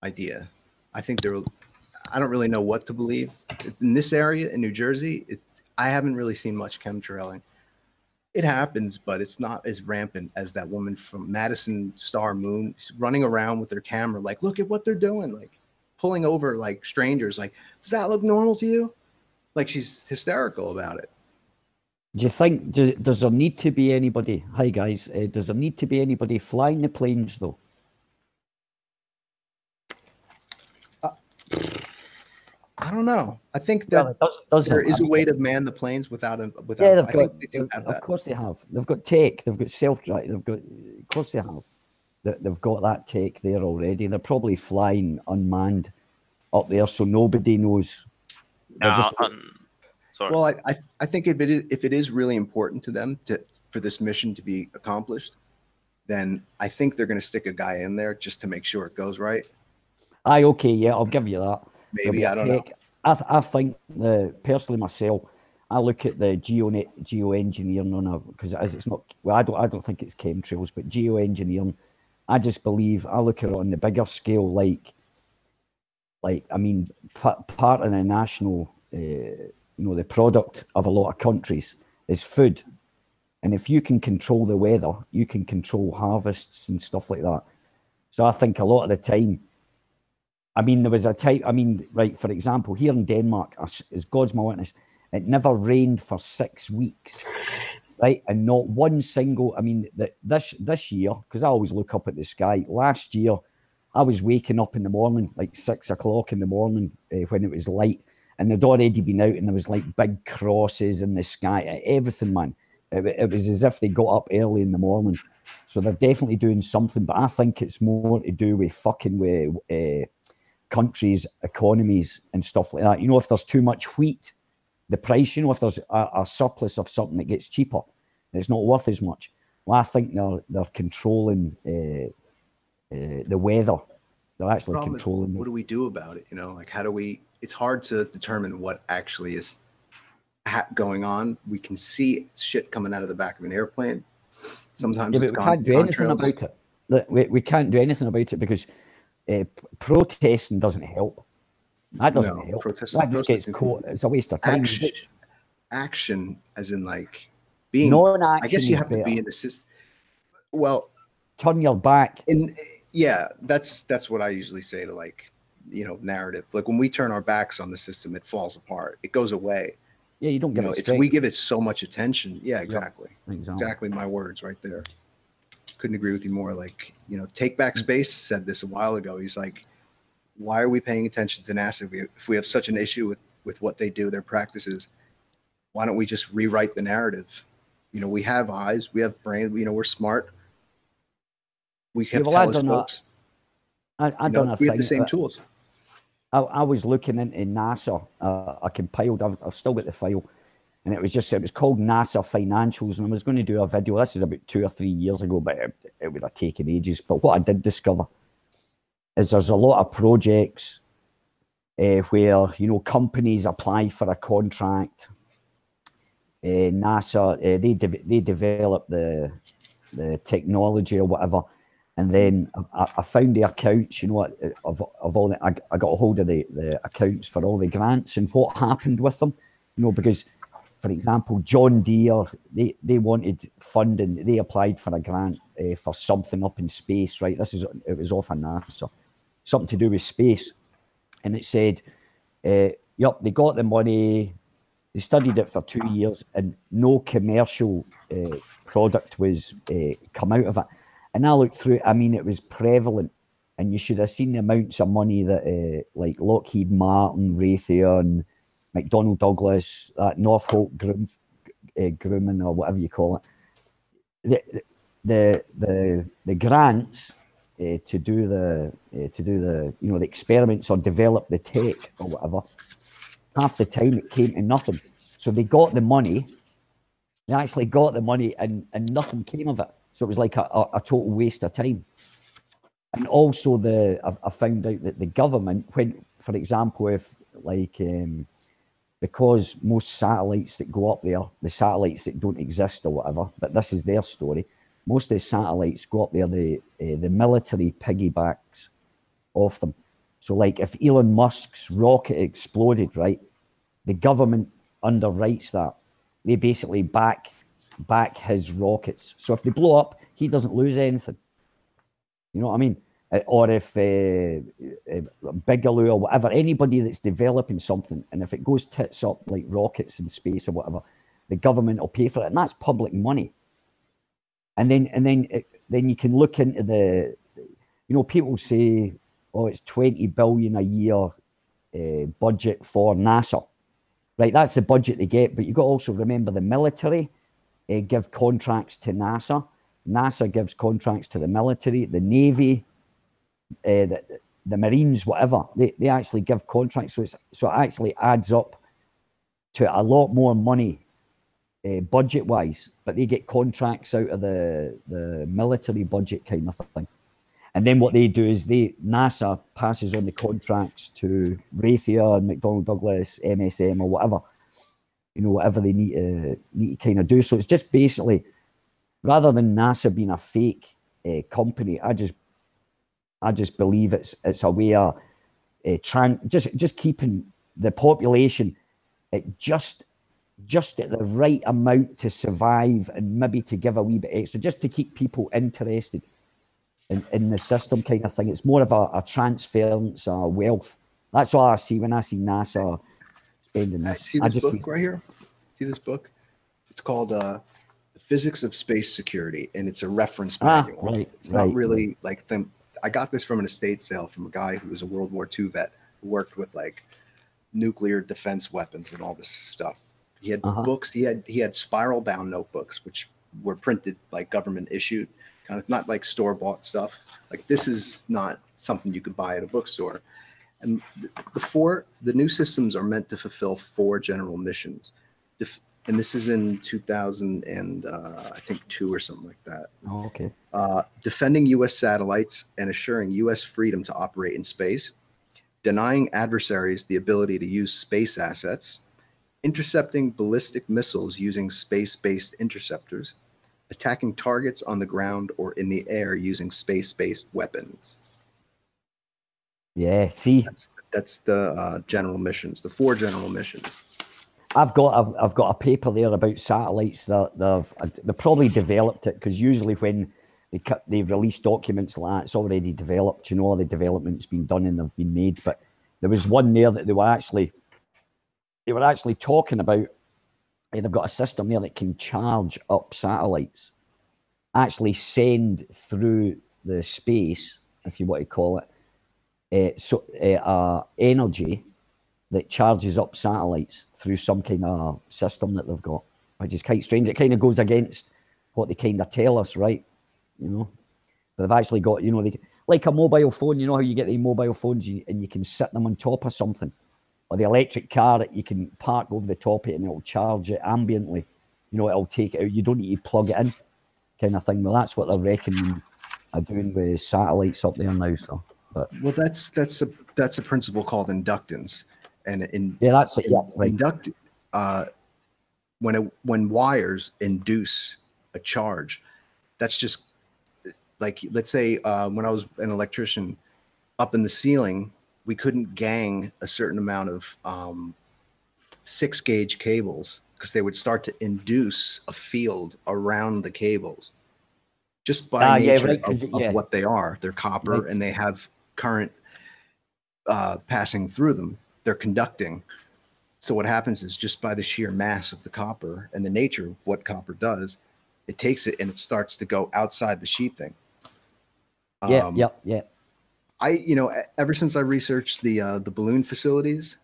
idea. I think I don't really know what to believe. In this area in New Jersey, I haven't really seen much chemtrailing. It happens, but it's not as rampant as that woman from Madison Star Moon. She's running around with their camera, like, look at what they're doing, like pulling over like strangers, like, does that look normal to you? Like she's hysterical about it. Do you think, does there need to be anybody, hi guys, does there need to be anybody flying the planes though? I don't know. I think that there is a way to man the planes without. Yeah, I think they do have that. Of course they have. They've got tech. They've got self-drive. Of course they have. They've got that tech there already. They're probably flying unmanned up there, so nobody knows. Sorry. Well, I think if it is really important to them for this mission to be accomplished, then I think they're going to stick a guy in there just to make sure it goes right. Aye, okay, yeah, I'll give you that. Maybe, I don't know. I think personally myself, I look at the geoengineering on a, because it's not, well, I don't think it's chemtrails, but geoengineering, I just believe, I look at it on the bigger scale, like I mean, part of the national, the product of a lot of countries is food. And if you can control the weather, you can control harvests and stuff like that. So I think a lot of the time, I mean, there was a time, right, for example, here in Denmark, as God's my witness, it never rained for 6 weeks, right? And not one single, I mean, this year, because I always look up at the sky, last year, I was waking up in the morning, like 6 o'clock in the morning when it was light, and they'd already been out and there was like big crosses in the sky, everything, man. It was as if they got up early in the morning. So they're definitely doing something, but I think it's more to do with fucking with countries' economies and stuff like that. You know, if there's too much wheat, the price, if there's a surplus of something that gets cheaper, it's not worth as much. Well, I think they're controlling the weather. They're actually controlling it. What do we do about it? Like how do we? It's hard to determine what actually is going on. We can see shit coming out of the back of an airplane. Sometimes we can't do anything about it. We can't do anything about it because protesting doesn't help. That doesn't help. That just gets caught. It's a waste of time. Action, as in like being. Non-action. I guess you have to be in the system. Well, turn your back. Yeah, that's what I usually say to like, narrative. Like when we turn our backs on the system, it falls apart. It goes away. Yeah, you don't give it. We give it so much attention. Yeah, exactly. Exactly my words right there. Couldn't agree with you more. Like, Take Back Space said this a while ago. He's like, why are we paying attention to NASA if we have such an issue with what they do, their practices? Why don't we just rewrite the narrative? We have eyes, we have brains, we're smart. We have telescopes. I don't know. We have the same tools. I was looking into NASA. I compiled, I've still got the file, and it was called NASA Financials, and I was going to do a video. This is about 2 or 3 years ago, but it would have taken ages. But what I did discover is there's a lot of projects where, companies apply for a contract. NASA, they develop the technology or whatever. And then I found the accounts, of all the, I got a hold of the accounts for all the grants and what happened with them, because, for example, John Deere, they wanted funding. They applied for a grant for something up in space, right? It was off of NASA, something to do with space. And it said, yep, they got the money. They studied it for 2 years and no commercial product was come out of it. And I looked through it, it was prevalent. And you should have seen the amounts of money that like Lockheed Martin, Raytheon, McDonnell Douglas, Northrop Grumman or whatever you call it. The grants to do the you know, the experiments or develop the tech or whatever, half the time it came to nothing. So they got the money, they actually got the money, and nothing came of it. So it was like a total waste of time. And also I found out that the government, when, for example, if like because most satellites that go up there, the satellites that don't exist or whatever, but this is their story, most of the satellites go up there, the military piggybacks off them. So like if Elon Musk's rocket exploded, right, the government underwrites that. They basically back his rockets. So if they blow up, he doesn't lose anything. You know what I mean? Or if Bigelow or whatever, anybody that's developing something, and if it goes tits up like rockets in space or whatever, the government will pay for it, and that's public money. And then you can look into the, you know, people say, oh, it's 20 billion a year budget for NASA. Right, that's the budget they get, but you've got to also remember the military give contracts to NASA. NASA gives contracts to the military, the Navy, the Marines, whatever. They actually give contracts, so it actually adds up to a lot more money budget-wise, but they get contracts out of the military budget kind of thing. And then what they do is NASA passes on the contracts to Raytheon, McDonnell Douglas, MSM, or whatever, you know, whatever they need to kind of do. So it's just basically, rather than NASA being a fake company, I just believe it's a way of just keeping the population at just at the right amount to survive, and maybe to give a wee bit extra, just to keep people interested in the system kind of thing. It's more of a transference of wealth. That's all I see when I see NASA spending this. See this book right here? See this book? It's called The Physics of Space Security, and it's a reference manual. Right, it's not really like I got this from an estate sale from a guy who was a World War II vet who worked with like nuclear defense weapons and all this stuff. He had books. He had spiral bound notebooks, which were printed like government issued, kind of not like store bought stuff. Like this is not something you could buy at a bookstore. And the new systems are meant to fulfill 4 general missions. And this is in 2000 and I think 2 or something like that. Oh, okay. Defending U.S. satellites and assuring U.S. freedom to operate in space, denying adversaries the ability to use space assets, intercepting ballistic missiles using space-based interceptors, attacking targets on the ground or in the air using space-based weapons. Yeah, see, that's the general missions, the 4 general missions. I've got a paper there about satellites that they've probably developed it, because usually when they release documents like that, it's already developed. You know, all the development's been done and they've been made. But there was one there that they were actually talking about. And they've got a system there that can charge up satellites, actually send through the space, if you want to call it, energy that charges up satellites through some kind of system that they've got, which is quite strange. It kind of goes against what they kind of tell us, right? You know, but they've actually got, you know, like a mobile phone. You know how you get the mobile phones and you can sit them on top of something, or the electric car that you can park over the top of it and it'll charge it ambiently. You know, it'll take it out. You don't need to plug it in, kind of thing. Well, that's what they're reckoning are doing with satellites up there now. So, but well, that's a principle called inductance. And yeah, that's it. Yeah, right. When wires induce a charge, that's just like, let's say when I was an electrician, up in the ceiling, we couldn't gang a certain amount of 6-gauge cables because they would start to induce a field around the cables just by nature of what they are. They're copper and they have current passing through them. They're conducting. So what happens is, just by the sheer mass of the copper and the nature of what copper does, it takes it and it starts to go outside the sheathing. Yeah. Ever since I researched the balloon facilities,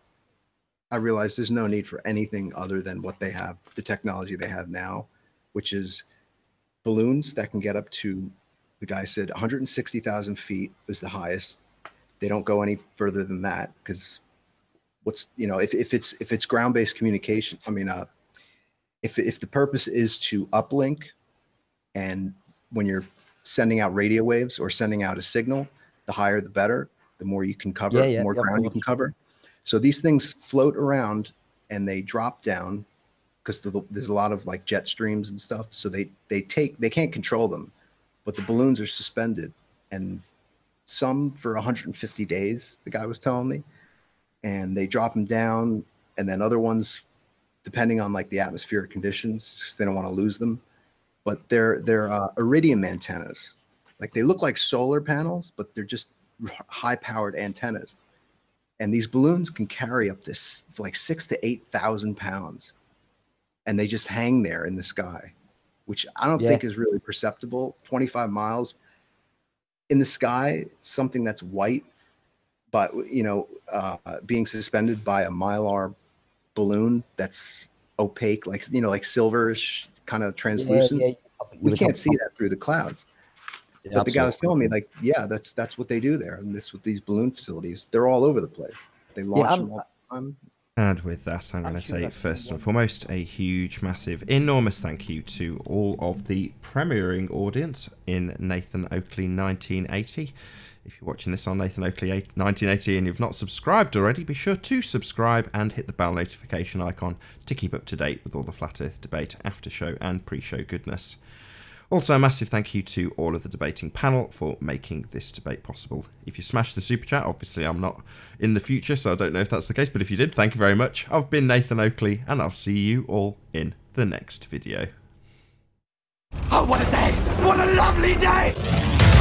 I realized there's no need for anything other than what they have, the technology they have now, which is balloons that can get up to The guy said 160,000 feet was the highest. They don't go any further than that because what's, you know, if it's ground-based communication, I mean, if the purpose is to uplink, and when you're sending out radio waves or sending out a signal, the higher the better, the more you can cover, the more ground you can cover. So these things float around and they drop down because there's a lot of like jet streams and stuff. So they can't control them, but the balloons are suspended, and some for 150 days, the guy was telling me, and they drop them down, and then other ones, depending on like the atmospheric conditions, they don't want to lose them. But they're iridium antennas. Like they look like solar panels, but they're just high-powered antennas. And these balloons can carry up to like 6,000 to 8,000 pounds, and they just hang there in the sky, which I don't think is really perceptible. 25 miles in the sky, something that's white, but you know, being suspended by a Mylar balloon that's opaque, like, you know, like silverish, kind of translucent. We can't see that through the clouds. Yeah, but the guy was telling me, like, yeah, that's what they do there. And this with these balloon facilities, they're all over the place. They launch them all the time. And with that, I'm going to say, first and foremost, a huge, massive, enormous thank you to all of the premiering audience in Nathan Oakley 1980. If you're watching this on Nathan Oakley 1980 and you've not subscribed already, be sure to subscribe and hit the bell notification icon to keep up to date with all the Flat Earth debate after show and pre-show goodness. Also, a massive thank you to all of the debating panel for making this debate possible. If you smashed the super chat, obviously I'm not in the future, so I don't know if that's the case, but if you did, thank you very much. I've been Nathan Oakley, and I'll see you all in the next video. Oh, what a day! What a lovely day!